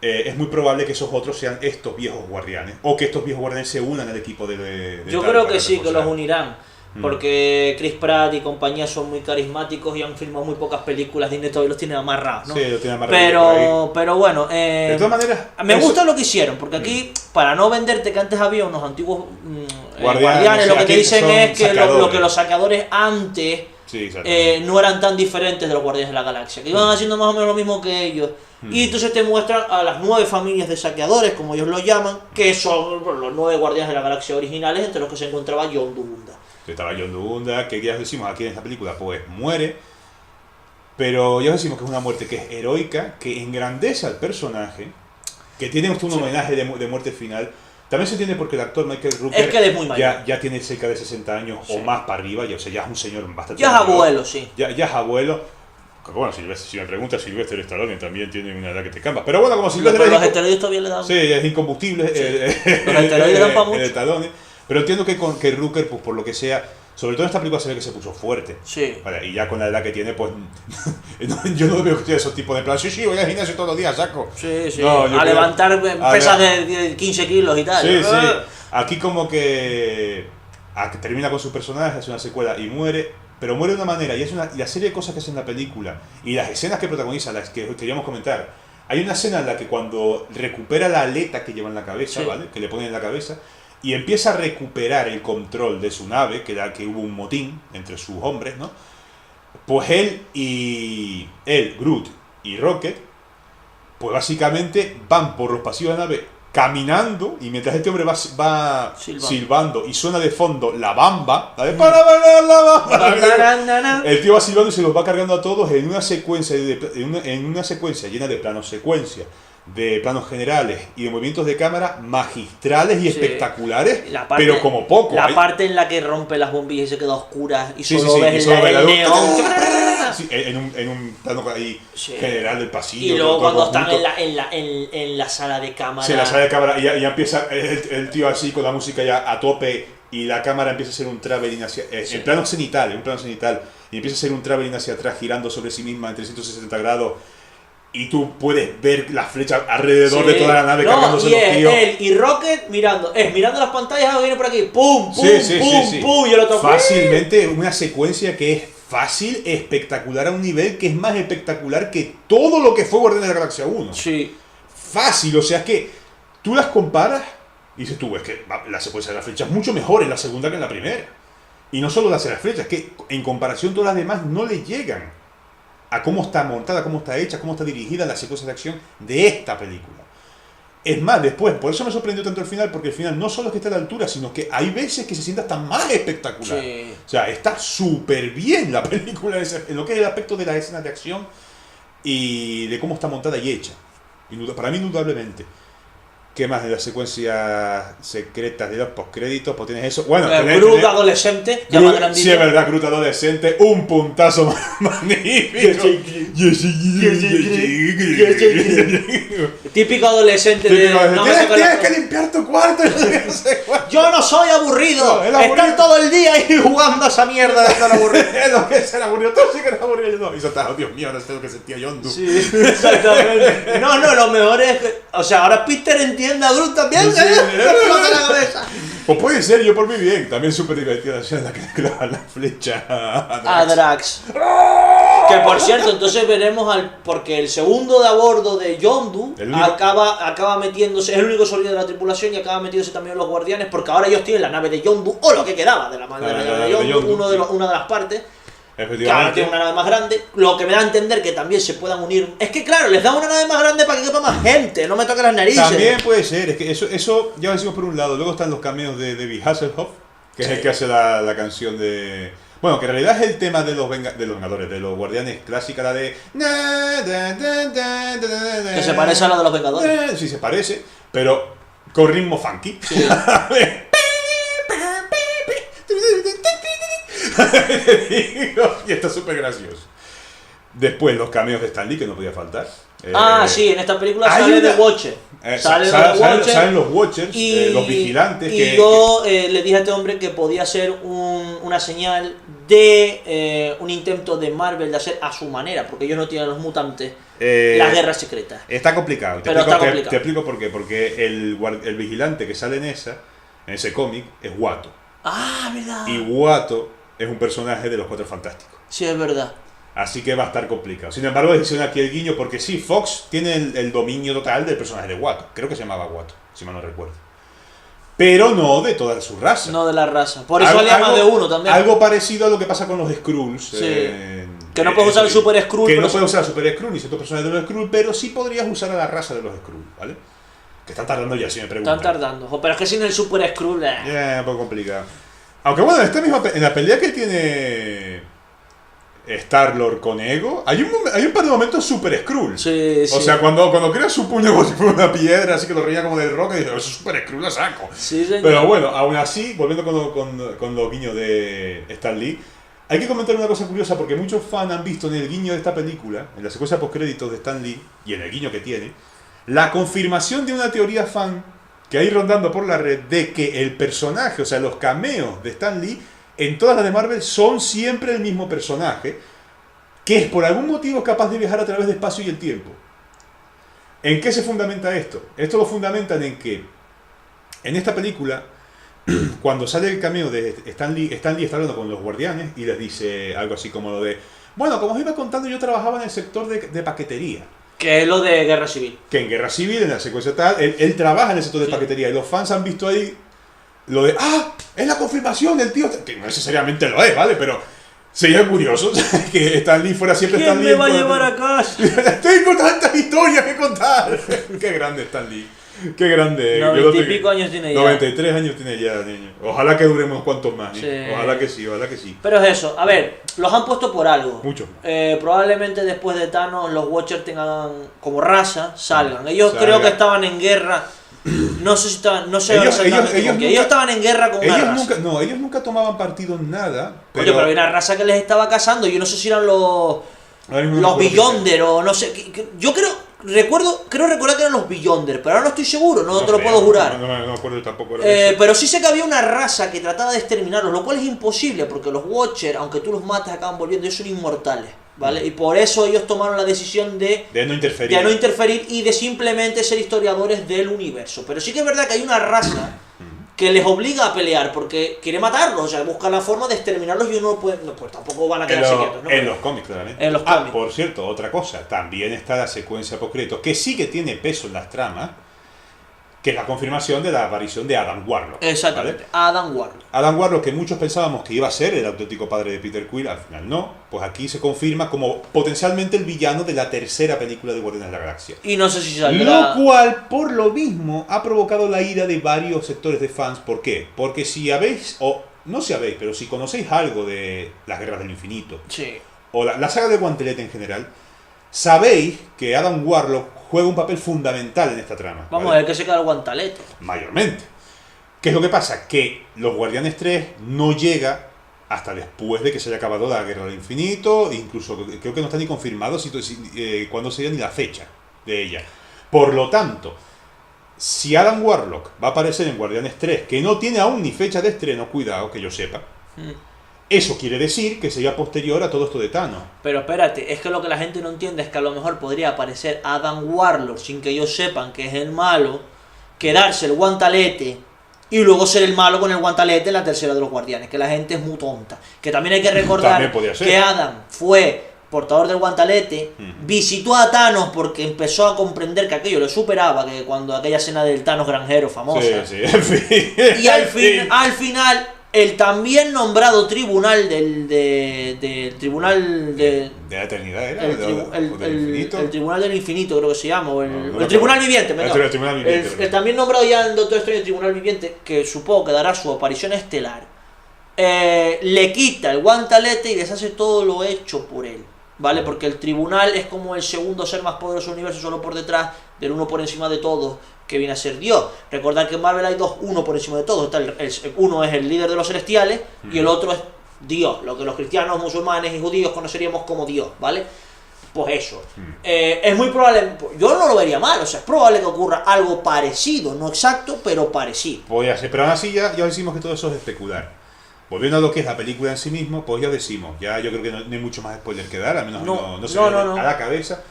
Speaker 2: Es muy probable que esos otros sean estos viejos guardianes, o que estos viejos guardianes se unan al equipo de
Speaker 1: Yo creo que sí, que los unirán. Porque Chris Pratt y compañía son muy carismáticos y han filmado muy pocas películas. Disney todavía los tiene amarrados, ¿no?
Speaker 2: Sí, los tiene amarrados.
Speaker 1: Pero bueno,
Speaker 2: de todas maneras,
Speaker 1: me gusta lo que hicieron, porque aquí, para no venderte que antes había unos antiguos guardianes, lo que te dicen es que lo que los saqueadores antes no eran tan diferentes de los Guardianes de la Galaxia, que iban haciendo más o menos lo mismo que ellos. Y entonces te muestran a las 9 familias de saqueadores, como ellos lo llaman, que son los 9 Guardianes de la Galaxia originales, entre los que se encontraba Yondu Unda.
Speaker 2: Estaba Yondu Unda, que ya decimos aquí en esta película, pues muere, pero ya decimos que es una muerte que es heroica, que engrandece al personaje, que tiene un homenaje de muerte final. También se entiende porque el actor Michael Rooker
Speaker 1: es que es muy
Speaker 2: ya tiene cerca de 60 años o más para arriba, o sea, ya es un señor bastante...
Speaker 1: Ya es abuelo, sí.
Speaker 2: Ya es abuelo. Bueno, si me preguntas, Sylvester Stallone también tiene una edad que te campa. Pero bueno, como Sylvester...
Speaker 1: Pero los esteroides todavía le dan...
Speaker 2: Sí, es incombustible.
Speaker 1: Sí. Los esteroides dan para mucho.
Speaker 2: Stallone. Pero entiendo que Rooker, pues por lo que sea, sobre todo en esta película se ve que se puso fuerte.
Speaker 1: Sí.
Speaker 2: Vale, y ya con la edad que tiene, pues yo no veo que sea esos tipos de plan, sí, voy al gimnasio todos los días, saco.
Speaker 1: Sí.
Speaker 2: No,
Speaker 1: a levantar pesas de 15 kilos y tal.
Speaker 2: Sí. Aquí como que termina con su personaje, hace una secuela y muere, pero muere de una manera, y la serie de cosas que hace en la película, y las escenas que protagoniza, las que queríamos comentar. Hay una escena en la que cuando recupera la aleta que lleva en la cabeza, ¿vale? Que le ponen en la cabeza, y empieza a recuperar el control de su nave, que hubo un motín entre sus hombres, ¿no? Pues Groot y Rocket, pues básicamente van por los pasillos de la nave caminando, y mientras este hombre va silbando y suena de fondo la bamba, la de para bailar la bamba, el tío va silbando y se los va cargando a todos en una secuencia llena de planos secuencia, de planos generales y de movimientos de cámara magistrales y espectaculares, pero como poco.
Speaker 1: La parte en la que rompe las bombillas y se queda oscura y solo ves el neón.
Speaker 2: Sí, en un plano ahí general del pasillo.
Speaker 1: Y luego cuando están en la sala de cámara.
Speaker 2: Sí, en la sala de cámara y ya empieza el tío así con la música ya a tope y la cámara empieza a hacer un traveling hacia... En plano cenital, y empieza a hacer un traveling hacia atrás girando sobre sí misma en 360 grados. Y tú puedes ver las flechas alrededor de toda la nave cargándose los tíos.
Speaker 1: Él y Rocket mirando las pantallas, viene por aquí, pum, pum, y el otro...
Speaker 2: Fácilmente una secuencia que es fácil, espectacular a un nivel que es más espectacular que todo lo que fue Guardianes de la Galaxia 1.
Speaker 1: Sí.
Speaker 2: Fácil, o sea, es que tú las comparas y dices tú, es que la secuencia de las flechas es mucho mejor en la segunda que en la primera. Y no solo las de las flechas, que en comparación todas las demás no le llegan a cómo está montada, cómo está hecha, cómo está dirigida la secuencia de acción de esta película. Es más, después, por eso me sorprendió tanto el final, porque el final no solo es que está a la altura, sino que hay veces que se siente hasta más espectacular.
Speaker 1: Sí.
Speaker 2: O sea, está súper bien la película en lo que es el aspecto de las escenas de acción y de cómo está montada y hecha. Para mí, indudablemente. ¿Qué más de las secuencias secretas de los postcréditos? Pues tienes eso. Bueno,
Speaker 1: Groot adolescente, ya más grandito.
Speaker 2: Sí, es verdad, Groot adolescente, un puntazo magnífico.
Speaker 1: Típico adolescente
Speaker 2: tienes que limpiar tu cuarto.
Speaker 1: Yo no soy aburrido. Estar todo el día ahí jugando a esa mierda de estar aburrido.
Speaker 2: Es lo que es ser aburrido. Tú sí que eres aburrido. No. Y oh, Dios mío, ahora es lo que sentía Yondu.
Speaker 1: Sí, exactamente. No, lo mejor es que, o sea, ahora Peter entiende a Groot también,
Speaker 2: sí,
Speaker 1: la cabeza.
Speaker 2: Pues puede ser, yo por mi bien. También súper divertida la escena que le clavan la flecha
Speaker 1: a Drax. Que por cierto, entonces veremos porque el segundo de a bordo de Yondu acaba metiéndose, es el único sólido de la tripulación y acaba metiéndose también los guardianes, porque ahora ellos tienen la nave de Yondu, o lo que quedaba de la nave de Yondu, una de las partes. Que ahora tiene una nave más grande, lo que me da a entender que también se puedan unir. Es que claro, les da una nave más grande para que quepa más gente, no me toque las narices.
Speaker 2: También puede ser, es que eso ya lo decimos por un lado. Luego están los cameos de David Hasselhoff, que es el que hace la canción de... Bueno, que en realidad es el tema de los Vengadores, de los Guardianes clásica, la de...
Speaker 1: Que se parece a la de los Vengadores.
Speaker 2: Sí, se parece, pero con ritmo funky. Sí. Y está súper gracioso. Después los cameos de Stan Lee, que no podía faltar.
Speaker 1: Sí, en esta película sale The Watcher.
Speaker 2: Salen los Watchers, los vigilantes.
Speaker 1: Yo le dije a este hombre que podía ser una señal de un intento de Marvel de hacer a su manera, porque ellos no tienen los mutantes, las guerras secretas.
Speaker 2: Está complicado.
Speaker 1: Te
Speaker 2: explico por qué. Porque el vigilante que sale en ese cómic es Watto.
Speaker 1: Ah, verdad.
Speaker 2: Y Watto es un personaje de los Cuatro Fantásticos.
Speaker 1: Sí, es verdad.
Speaker 2: Así que va a estar complicado. Sin embargo, hicieron aquí el guiño porque sí, Fox tiene el dominio total del personaje de Watto. Creo que se llamaba Watto, si mal no recuerdo. Pero no de toda su raza.
Speaker 1: No de la raza. Por eso había más de uno también.
Speaker 2: Algo parecido a lo que pasa con los Skrulls.
Speaker 1: Sí. Que no puedes usar el Super Skrull.
Speaker 2: Que no puedes usar el Super Skrull ni ciertos personajes de los Skrull, pero sí podrías usar a la raza de los Skrull, ¿vale? Que están tardando ya, si me preguntan.
Speaker 1: Están tardando. Pero es que sin el Super Skrull...
Speaker 2: un poco complicado. Aunque bueno, en la pelea que tiene Star-Lord con Ego, hay un par de momentos super Skrull.
Speaker 1: Sí, sí.
Speaker 2: O sea, cuando crea su puño como si fuera una piedra, así que lo reía como de roca, y dice, eso es super Skrull, lo saco.
Speaker 1: Sí, señor.
Speaker 2: Pero bueno, aún así, volviendo con los guiños de Stan Lee, hay que comentar una cosa curiosa, porque muchos fans han visto en el guiño de esta película, en la secuencia postcréditos de Stan Lee, y en el guiño que tiene, la confirmación de una teoría fan que hay rondando por la red de que el personaje, o sea, los cameos de Stan Lee en todas las de Marvel son siempre el mismo personaje, que es por algún motivo capaz de viajar a través del espacio y el tiempo. ¿En qué se fundamenta esto? Esto lo fundamentan en que en esta película, cuando sale el cameo de Stan Lee está hablando con los Guardianes y les dice algo así como lo de, bueno, como os iba contando, yo trabajaba en el sector de paquetería.
Speaker 1: Que es lo de Guerra Civil.
Speaker 2: Que en Guerra Civil, en la secuencia tal, él trabaja en el sector de paquetería y los fans han visto ahí lo de, es la confirmación del tío, que no necesariamente lo es, ¿vale? Pero sería curioso que Stan Lee fuera siempre Stan Lee.
Speaker 1: ¿Quién me va a llevar a casa?
Speaker 2: Tengo tantas historias que contar. Qué grande Stan Lee. Qué grande.
Speaker 1: 90 y pico años tiene ya.
Speaker 2: 93 años tiene ya, niño. Ojalá que duremos unos cuantos más,
Speaker 1: sí.
Speaker 2: Ojalá que sí.
Speaker 1: Pero es eso, a ver, los han puesto por algo.
Speaker 2: Muchos.
Speaker 1: Probablemente después de Thanos los Watchers tengan como raza, salgan. Ellos creo que estaban en guerra. No sé si estaban, no sé exactamente con qué. Ellos estaban en guerra con una raza.
Speaker 2: Ellos nunca tomaban partido en nada.
Speaker 1: Pero había una raza que les estaba cazando. Yo no sé si eran los Beyonder o no sé. Yo creo recordar que eran los Beyonder, pero ahora no estoy seguro, no te lo puedo jurar.
Speaker 2: No me acuerdo tampoco.
Speaker 1: Pero sí sé que había una raza que trataba de exterminarlos, lo cual es imposible porque los Watchers, aunque tú los mates, acaban volviendo, ellos son inmortales, ¿vale? Y por eso ellos tomaron la decisión de no interferir y de simplemente ser historiadores del universo. Pero sí que es verdad que hay una raza que les obliga a pelear porque quiere matarlos, o sea, busca la forma de exterminarlos y uno pues tampoco van a quedarse quietos, ¿no?
Speaker 2: En los cómics, claramente.
Speaker 1: En los cómics.
Speaker 2: Por cierto, otra cosa, también está la secuencia postcréditos, que sí que tiene peso en las tramas, que es la confirmación de la aparición de Adam Warlock.
Speaker 1: Exactamente, ¿vale?
Speaker 2: Adam Warlock, que muchos pensábamos que iba a ser el auténtico padre de Peter Quill, al final no, pues aquí se confirma como potencialmente el villano de la tercera película de Guardianes de la Galaxia.
Speaker 1: Y no sé si saldrá...
Speaker 2: Lo cual, por lo mismo, ha provocado la ira de varios sectores de fans. ¿Por qué? Porque si habéis, o no sabéis, pero si conocéis algo de las Guerras del Infinito,
Speaker 1: sí,
Speaker 2: o la saga de Guantelete en general, sabéis que Adam Warlock juega un papel fundamental en esta trama.
Speaker 1: Vamos, ¿vale? A ver que se queda el guantelete.
Speaker 2: Mayormente. ¿Qué es lo que pasa? Que los Guardianes 3 no llega hasta después de que se haya acabado la Guerra del Infinito, incluso creo que no está ni confirmado cuándo sería ni la fecha de ella. Por lo tanto, si Adam Warlock va a aparecer en Guardianes 3, que no tiene aún ni fecha de estreno, cuidado, que yo sepa, eso quiere decir que sería posterior a todo esto de Thanos.
Speaker 1: Pero espérate, es que lo que la gente no entiende es que a lo mejor podría aparecer Adam Warlock sin que ellos sepan que es el malo, quedarse el guantalete y luego ser el malo con el guantalete en la tercera de los Guardianes, que la gente es muy tonta. Que también hay que recordar que Adam fue portador del guantalete, visitó a Thanos porque empezó a comprender que aquello le superaba, que cuando aquella escena del Thanos granjero famosa.
Speaker 2: Sí, en fin.
Speaker 1: Y al final el también nombrado tribunal del tribunal de
Speaker 2: la eternidad era
Speaker 1: el tribunal del infinito, creo que se llama, o el tribunal viviente,
Speaker 2: el tribunal viviente,
Speaker 1: el también nombrado ya en Doctor Strange el tribunal viviente, que supongo que dará su aparición estelar, le quita el guantelete y deshace todo lo hecho por él, ¿vale? Porque el tribunal es como el segundo ser más poderoso del universo, solo por detrás del uno por encima de todos, que viene a ser Dios. Recordad que en Marvel hay dos, uno por encima de todos. Uno es el líder de los celestiales y el otro es Dios, lo que los cristianos, musulmanes y judíos conoceríamos como Dios, ¿vale? Pues eso. Es muy probable, yo no lo vería mal, o sea, es probable que ocurra algo parecido, no exacto, pero parecido.
Speaker 2: Podría ser, pero aún así ya decimos que todo eso es especular. Volviendo a lo que es la película en sí mismo, pues ya decimos, ya yo creo que no hay mucho más spoiler que dar, al menos no se me viene a la cabeza.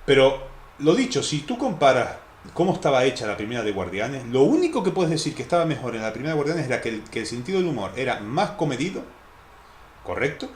Speaker 2: Pero, lo dicho, si tú comparas cómo estaba hecha la primera de Guardianes, lo único que puedes decir que estaba mejor en la primera de Guardianes era que el sentido del humor era más comedido, correcto,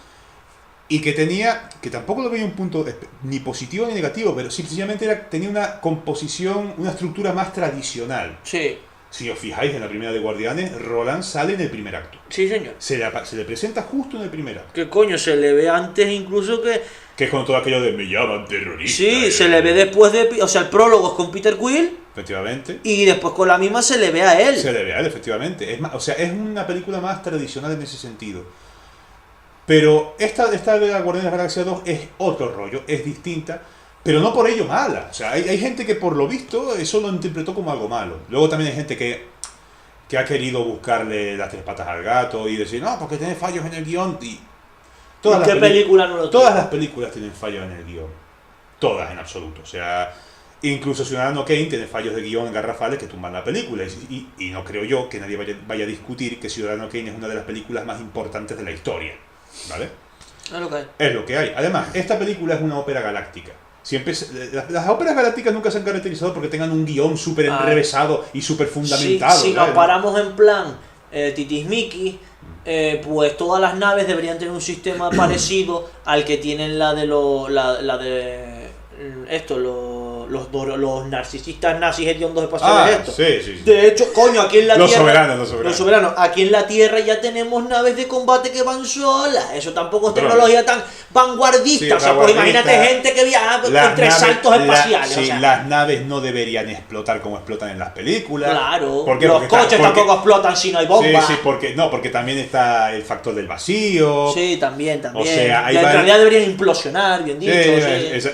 Speaker 2: y que tenía, que tampoco lo veía un punto ni positivo ni negativo, pero sencillamente tenía una composición, una estructura más tradicional.
Speaker 1: Sí.
Speaker 2: Si os fijáis en la primera de Guardianes, Roland sale en el primer acto.
Speaker 1: Sí, señor.
Speaker 2: Se le presenta justo en el primer acto.
Speaker 1: ¿Qué coño? Se le ve antes incluso que...
Speaker 2: Que es con todo aquello de me llaman terrorista.
Speaker 1: Sí, se le ve después de... O sea, el prólogo es con Peter Quill.
Speaker 2: Efectivamente.
Speaker 1: Y después con la misma se le ve a él.
Speaker 2: Se le ve a él, efectivamente. Es más, o sea, es una película más tradicional en ese sentido. Pero esta de Guardianes de la Galaxia 2 es otro rollo, es distinta. Pero no por ello mala. O sea, hay gente que por lo visto eso lo interpretó como algo malo. Luego también hay gente que ha querido buscarle las tres patas al gato y decir, no, porque tiene fallos en el guión. Y
Speaker 1: ¿qué película no lo tiene?
Speaker 2: Todas las películas tienen fallos en el guión. Todas en absoluto. O sea, incluso Ciudadano Kane tiene fallos de guión garrafales que tumban la película. Y no creo yo que nadie vaya a discutir que Ciudadano Kane es una de las películas más importantes de la historia. ¿Vale?
Speaker 1: Es lo que hay.
Speaker 2: Es lo que hay. Además, esta película es una ópera galáctica. Siempre las óperas galácticas nunca se han caracterizado porque tengan un guión súper enrevesado y súper fundamentado.
Speaker 1: Si nos paramos en plan titismiki, pues todas las naves deberían tener un sistema parecido al que tienen la de los narcisistas nazis hediondos espaciales estos.
Speaker 2: Sí.
Speaker 1: De hecho, coño, aquí en la Tierra...
Speaker 2: Los soberanos.
Speaker 1: Aquí en la Tierra ya tenemos naves de combate que van solas. Eso tampoco es tecnología tan vanguardista.
Speaker 2: Sí,
Speaker 1: o sea, pues imagínate gente que viaja entre saltos espaciales.
Speaker 2: Sí, las naves no deberían explotar como explotan en las películas.
Speaker 1: Claro.
Speaker 2: ¿Por qué?
Speaker 1: Los coches tampoco explotan si no hay bombas.
Speaker 2: Sí, porque también está el factor del vacío.
Speaker 1: Sí, también.
Speaker 2: O sea,
Speaker 1: en realidad deberían implosionar, bien dicho.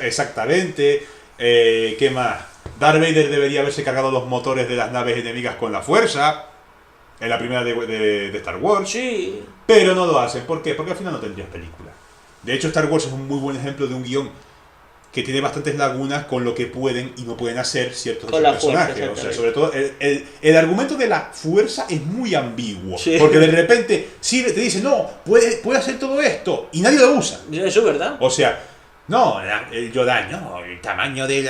Speaker 2: Exactamente. ¿Qué más? Darth Vader debería haberse cargado los motores de las naves enemigas con la fuerza en la primera de Star Wars.
Speaker 1: Sí.
Speaker 2: Pero no lo hacen. ¿Por qué? Porque al final no tendrías película. De hecho, Star Wars es un muy buen ejemplo de un guión que tiene bastantes lagunas con lo que pueden y no pueden hacer ciertos personajes. O sea, sobre todo el argumento de la fuerza es muy ambiguo. Sí. Porque de repente te dice, no, puede hacer todo esto y nadie lo usa.
Speaker 1: Eso es verdad.
Speaker 2: O sea, no, el Yoda, no, el tamaño de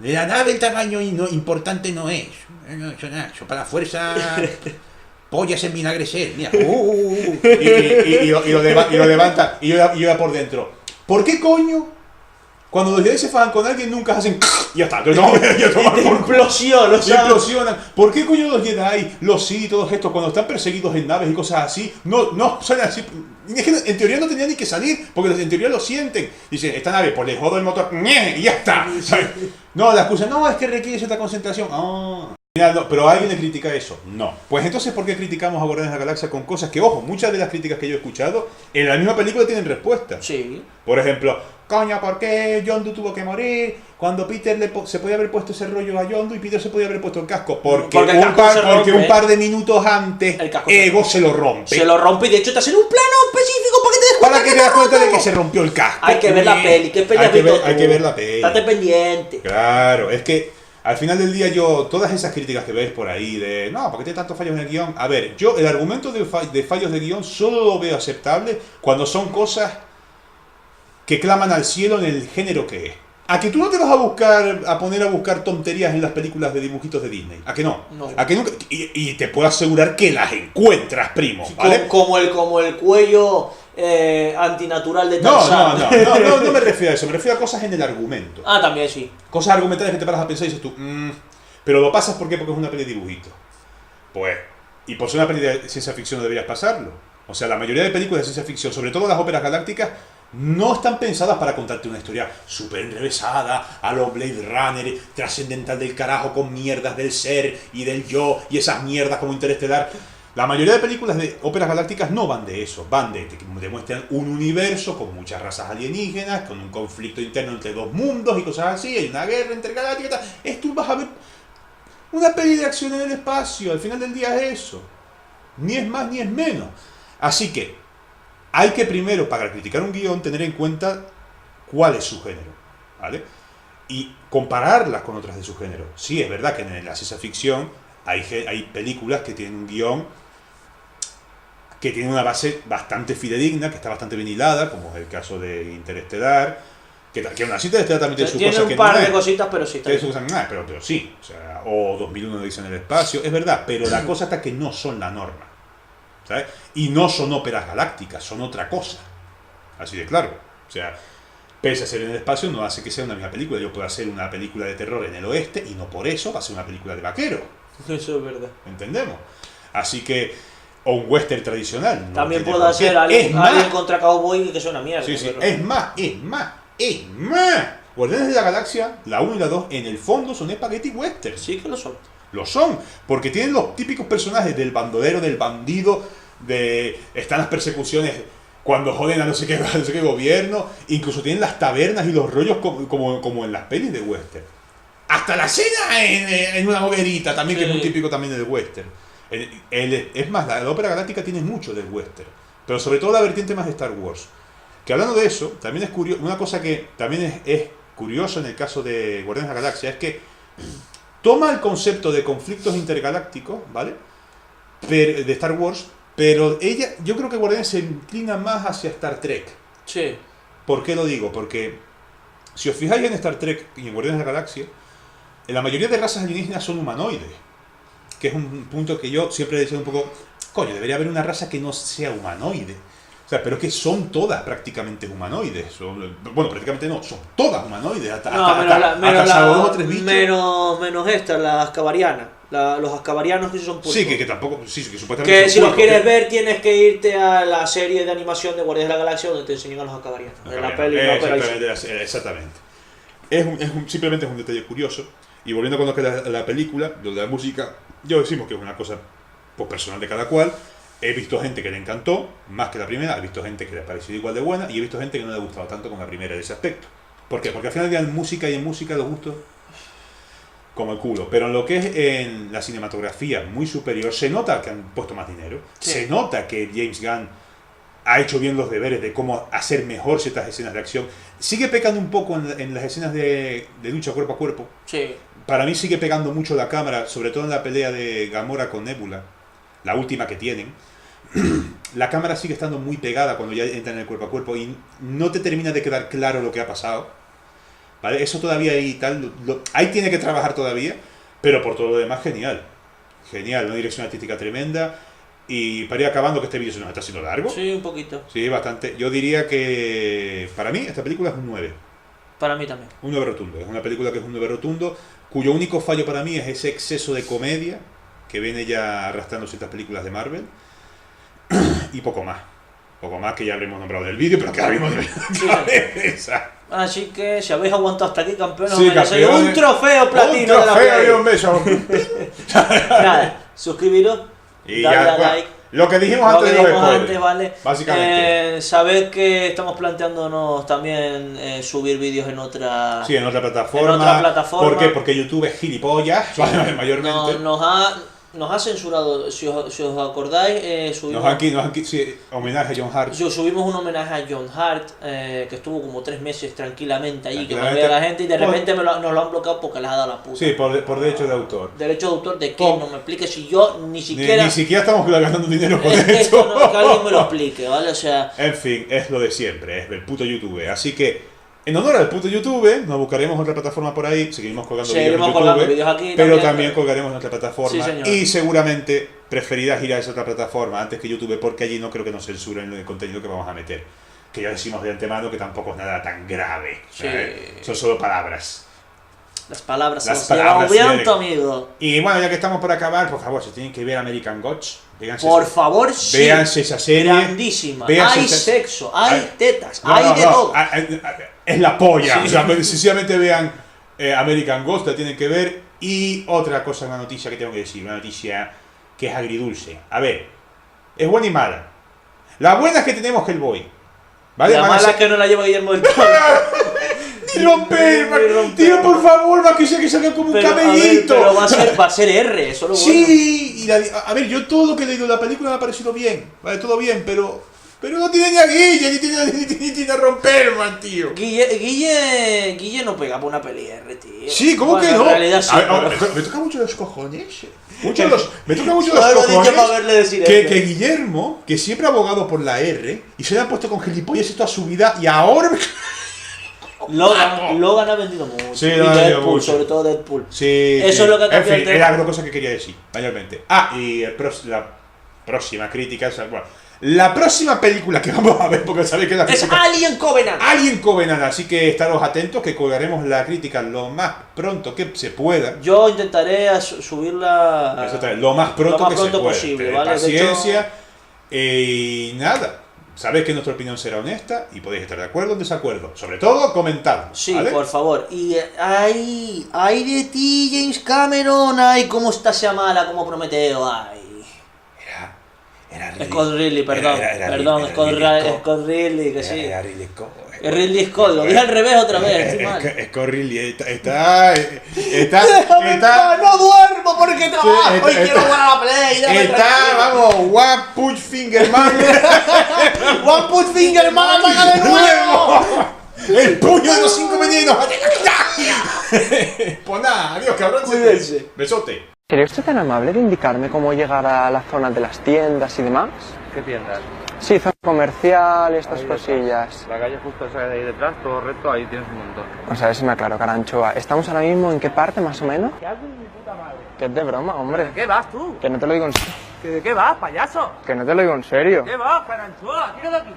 Speaker 2: la nave, el tamaño importante no es. Eso para la fuerza, pollas en vinagre ser, mira. Y lo levanta, y yo por dentro. ¿Por qué coño? Cuando los Jedi se fajan con alguien nunca hacen y ya está. Implosionan. ¿Por qué coño los Jedi, los Sith y todos estos, cuando están perseguidos en naves y cosas así, no salen así? Es que en teoría no tenían ni que salir, porque en teoría lo sienten. Dicen, esta nave, pues le jodo el motor, y ya está. No, la excusa, no, es que requiere cierta concentración. No, pero ¿alguien le critica eso? No. Pues entonces, ¿por qué criticamos a Guardianes de la Galaxia con cosas que, ojo, muchas de las críticas que yo he escuchado en la misma película tienen respuesta?
Speaker 1: Sí.
Speaker 2: Por ejemplo, coño, ¿por qué Yondu tuvo que morir? Cuando Peter se podía haber puesto ese rollo a Yondu y Peter se podía haber puesto el casco. Porque un par de minutos antes, Ego se lo rompe.
Speaker 1: Se lo rompe y de hecho te hacen un plano específico
Speaker 2: para que te das cuenta de que se rompió el casco.
Speaker 1: Hay que ver la peli. ¿Qué peli
Speaker 2: hay que ver la peli.
Speaker 1: Estate pendiente.
Speaker 2: Claro, es que al final del día todas esas críticas que veis por ahí de, no, ¿por qué tiene tantos fallos en el guión? A ver, yo el argumento de fallos de guión solo lo veo aceptable cuando son cosas que claman al cielo en el género que es. ¿A que tú no te vas a poner a buscar tonterías en las películas de dibujitos de Disney? ¿A que no?
Speaker 1: No.
Speaker 2: ¿A que nunca? Y te puedo asegurar que las encuentras, primo, ¿vale?
Speaker 1: Como el cuello antinatural de Tarzán.
Speaker 2: No me refiero a eso, me refiero a cosas en el argumento.
Speaker 1: También sí.
Speaker 2: Cosas argumentales que te paras a pensar y dices tú, pero lo pasas ¿por qué? Porque es una peli de dibujitos. Pues, y por ser una peli de ciencia ficción no deberías pasarlo. O sea, la mayoría de películas de ciencia ficción, sobre todo las óperas galácticas, no están pensadas para contarte una historia súper enrevesada, a lo Blade Runner, trascendental del carajo, con mierdas del ser y del yo, y esas mierdas como Interestelar. La mayoría de películas de óperas galácticas no van de eso, van de que demuestran un universo con muchas razas alienígenas, con un conflicto interno entre dos mundos y cosas así, hay una guerra intergaláctica. Esto vas a ver una peli de acción en el espacio, al final del día es eso. Ni es más ni es menos. Así que hay que primero, para criticar un guión, tener en cuenta cuál es su género, ¿vale? Y compararlas con otras de su género. Sí, es verdad que en la ciencia ficción hay películas que tienen un guión que tiene una base bastante fidedigna, que está bastante bien hilada, como es el caso de Interestelar, que aún así Interestelar también tiene sus cosas que
Speaker 1: un par
Speaker 2: no
Speaker 1: de
Speaker 2: es.
Speaker 1: cositas, pero sí.
Speaker 2: Tiene sus cosas, pero sí, o sea, o 2001 dice en el espacio, es verdad, pero la cosa está que no son la norma, ¿sabes? Y no son óperas galácticas, son otra cosa, así de claro. O sea, pese a ser en el espacio, no hace que sea una misma película. Yo puedo hacer una película de terror en el oeste y no por eso va a ser una película de vaquero.
Speaker 1: Eso es verdad.
Speaker 2: ¿Entendemos? Así que o un western tradicional. No
Speaker 1: también
Speaker 2: tiene
Speaker 1: puedo
Speaker 2: por qué.
Speaker 1: hacer Alien contra Cowboy, que es una mierda.
Speaker 2: Sí, sí.
Speaker 1: Pero...
Speaker 2: Es más. Guardianes de la Galaxia, la 1 y la 2, en el fondo son spaghetti western.
Speaker 1: Sí que lo son.
Speaker 2: Lo son, porque tienen los típicos personajes del bandolero, del bandido, están las persecuciones cuando joden a no sé qué gobierno, incluso tienen las tabernas y los rollos como en las pelis de western. Hasta la cena en una hoguerita también, sí, que es muy típico también del western. Es más, la ópera galáctica tiene mucho del western, pero sobre todo la vertiente más de Star Wars. Que hablando de eso, también es curioso, una cosa que también es curioso en el caso de Guardianes de la Galaxia, es que toma el concepto de conflictos intergalácticos, ¿vale? De Star Wars, pero yo creo que Guardianes se inclina más hacia Star Trek.
Speaker 1: Sí.
Speaker 2: ¿Por qué lo digo? Porque si os fijáis en Star Trek y en Guardianes de la Galaxia, la mayoría de razas alienígenas son humanoides, que es un punto que yo siempre he dicho un poco, coño, debería haber una raza que no sea humanoide. O sea, pero es que son todas prácticamente humanoides. Bueno, prácticamente no, son todas humanoides. Hasta salvo 2 o 3 bichos.
Speaker 1: Menos esta, la ascabariana. Los ascabarianos que son públicos.
Speaker 2: Sí, que tampoco. Sí, que supuestamente.
Speaker 1: Que si los quieres ver, tienes que irte a la serie de animación de Guardianes de la Galaxia donde te enseñan a los ascabarianos. En la peli,
Speaker 2: exactamente. Simplemente es un detalle curioso. Y volviendo con lo que es la película, lo de la música, yo decimos que es una cosa pues, personal de cada cual. He visto gente que le encantó, más que la primera, he visto gente que le ha parecido igual de buena, y he visto gente que no le ha gustado tanto como la primera en ese aspecto. ¿Por qué? Porque al final en música los gustos como el culo. Pero en lo que es en la cinematografía muy superior, se nota que han puesto más dinero, sí. Se nota que James Gunn ha hecho bien los deberes de cómo hacer mejor ciertas escenas de acción. Sigue pecando un poco en las escenas de lucha cuerpo a cuerpo.
Speaker 1: Sí.
Speaker 2: Para mí sigue pegando mucho la cámara, sobre todo en la pelea de Gamora con Nebula, la última que tienen. La cámara sigue estando muy pegada cuando ya entran en el cuerpo a cuerpo y no te termina de quedar claro lo que ha pasado, ¿vale? Eso todavía ahí tal, ahí tiene que trabajar todavía, pero por todo lo demás genial, una dirección artística tremenda. Y para ir acabando, que este vídeo se nos está haciendo largo.
Speaker 1: Sí, un poquito.
Speaker 2: Sí, bastante. Yo diría que para mí esta película es un 9.
Speaker 1: Para mí también.
Speaker 2: Un 9 rotundo. Es una película que es un 9 rotundo, cuyo único fallo para mí es ese exceso de comedia que viene ya arrastrando ciertas películas de Marvel. Y poco más. Poco más, que ya habremos nombrado del vídeo, pero que habremos de esa.
Speaker 1: Así que si habéis aguantado hasta aquí, campeones,
Speaker 2: sí, campeón,
Speaker 1: un trofeo platino.
Speaker 2: Un trofeo y un beso.
Speaker 1: Nada, suscribiros,
Speaker 2: y
Speaker 1: dale
Speaker 2: ya,
Speaker 1: a like.
Speaker 2: Lo que dijimos antes de los spoilers,
Speaker 1: vale.
Speaker 2: Básicamente.
Speaker 1: Sabed que estamos planteándonos también subir vídeos en otra.
Speaker 2: Sí, en otra plataforma. ¿Por qué? Porque YouTube es gilipollas, mayormente.
Speaker 1: Nos ha censurado, si os acordáis, subimos...
Speaker 2: homenaje a John Hart.
Speaker 1: Subimos un homenaje a John Hart, que estuvo como 3 meses tranquilamente ahí, que no veía la gente, y de repente nos lo han bloqueado porque les ha dado la puta.
Speaker 2: Sí, por derecho de autor.
Speaker 1: ¿Derecho de autor de qué? No me explique, si yo ni siquiera...
Speaker 2: Ni siquiera estamos ganando dinero por esto.
Speaker 1: No, que alguien me lo explique, ¿vale? O sea...
Speaker 2: En fin, es lo de siempre, es el puto YouTube. Así que... En honor al puto YouTube, nos buscaremos otra plataforma por ahí, seguiremos colgando
Speaker 1: vídeos aquí,
Speaker 2: pero también colgaremos en otra plataforma,
Speaker 1: sí,
Speaker 2: y seguramente preferirás ir a esa otra plataforma antes que YouTube, porque allí no creo que nos censuren el contenido que vamos a meter, que ya decimos de antemano que tampoco es nada tan grave,
Speaker 1: sí.
Speaker 2: Son solo palabras.
Speaker 1: Las palabras son viento, amigo.
Speaker 2: Y bueno, ya que estamos por acabar, por favor, si tienen que ver American Gods,
Speaker 1: por favor, sí.
Speaker 2: Véanse esa serie.
Speaker 1: Grandísima. Hay sexo, hay tetas, hay de todo.
Speaker 2: Es la polla.
Speaker 1: Sí.
Speaker 2: O sea, sencillamente vean American Ghost, la tienen que ver. Y otra cosa, una noticia que tengo que decir, una noticia que es agridulce. A ver, es buena y mala. La buena es que tenemos Hellboy. ¿Vale?
Speaker 1: La mala es que no la lleva Guillermo del Toro.
Speaker 2: ¡Ni romper! Tío, por favor, va que sea que salga como un
Speaker 1: Pero,
Speaker 2: cabellito.
Speaker 1: pero va a ser R, eso es lo bueno.
Speaker 2: Sí, y a ver, yo todo lo que he leído de la película me ha parecido bien, ¿vale? Todo bien, pero no tiene ni a Guille, ni tiene a Romperman, tío.
Speaker 1: Guille no pega por una peli R, tío.
Speaker 2: Sí, ¿cómo
Speaker 1: Bueno,
Speaker 2: que no?
Speaker 1: En realidad sí.
Speaker 2: Me toca mucho los cojones. Me toca mucho
Speaker 1: Solo
Speaker 2: los
Speaker 1: lo he dicho para
Speaker 2: cojones
Speaker 1: verle decir
Speaker 2: que
Speaker 1: R.
Speaker 2: Guillermo, que siempre ha abogado por la R, y se le ha puesto con gilipollas toda su vida, y ahora me...
Speaker 1: Logan ha vendido mucho.
Speaker 2: Sí,
Speaker 1: y
Speaker 2: ha vendido
Speaker 1: Deadpool,
Speaker 2: mucho.
Speaker 1: sobre todo Deadpool.
Speaker 2: Sí,
Speaker 1: Eso es lo que ha cambiado
Speaker 2: en
Speaker 1: el
Speaker 2: fin,
Speaker 1: tema.
Speaker 2: era una cosa que quería decir, mayormente. Y la próxima crítica, bueno, la próxima película que vamos a ver, porque sabéis que la
Speaker 1: Es
Speaker 2: crítica...
Speaker 1: Alien Covenant.
Speaker 2: Alien Covenant, así que estaros atentos que colgaremos la crítica lo más pronto que se pueda.
Speaker 1: Yo intentaré subirla
Speaker 2: Eso está, lo más pronto que se pueda.
Speaker 1: posible,
Speaker 2: Tened
Speaker 1: ¿vale?
Speaker 2: paciencia y nada. Sabéis que nuestra opinión será honesta y podéis estar de acuerdo o en desacuerdo. Sobre todo, comentad.
Speaker 1: Sí,
Speaker 2: ¿vale?
Speaker 1: por favor. Y ay de ti, James Cameron. Ay, cómo está esa mala como Prometeo. Ay.
Speaker 2: Era Ridley.
Speaker 1: Scott Ridley, perdón. Perdón, Scott Ridley, que sí.
Speaker 2: Era Ridley Scott.
Speaker 1: Es Ridley Scott, lo dije al revés otra vez. Estoy mal.
Speaker 2: Scott Ridley está
Speaker 1: No duermo porque trabajo y
Speaker 2: está-
Speaker 1: quiero jugar a la Play.
Speaker 2: Está, vamos, One Punch Finger Man.
Speaker 1: One Punch Finger Man ataca de nuevo.
Speaker 2: El puño de los 5 meninos. Pues nada, adiós, cabrón.
Speaker 1: Cuídense.
Speaker 2: Besote.
Speaker 3: ¿Sería usted tan amable de indicarme cómo llegar a la zona de las tiendas y demás?
Speaker 4: ¿Qué tiendas?
Speaker 3: Sí, zona comercial, estas cosillas.
Speaker 4: La calle justo esa de ahí detrás, todo recto, ahí tienes un montón.
Speaker 3: Vamos a ver si me aclaro, Caranchoa. ¿Estamos ahora mismo en qué parte, más o menos?
Speaker 4: ¿Qué haces, mi puta madre?
Speaker 3: Que es de broma, hombre.
Speaker 4: ¿De qué vas tú?
Speaker 3: Que no te lo digo en serio.
Speaker 4: ¿De qué vas, payaso?
Speaker 3: Que no te lo digo en serio.
Speaker 4: ¿Qué vas, Caranchoa? Tira de aquí.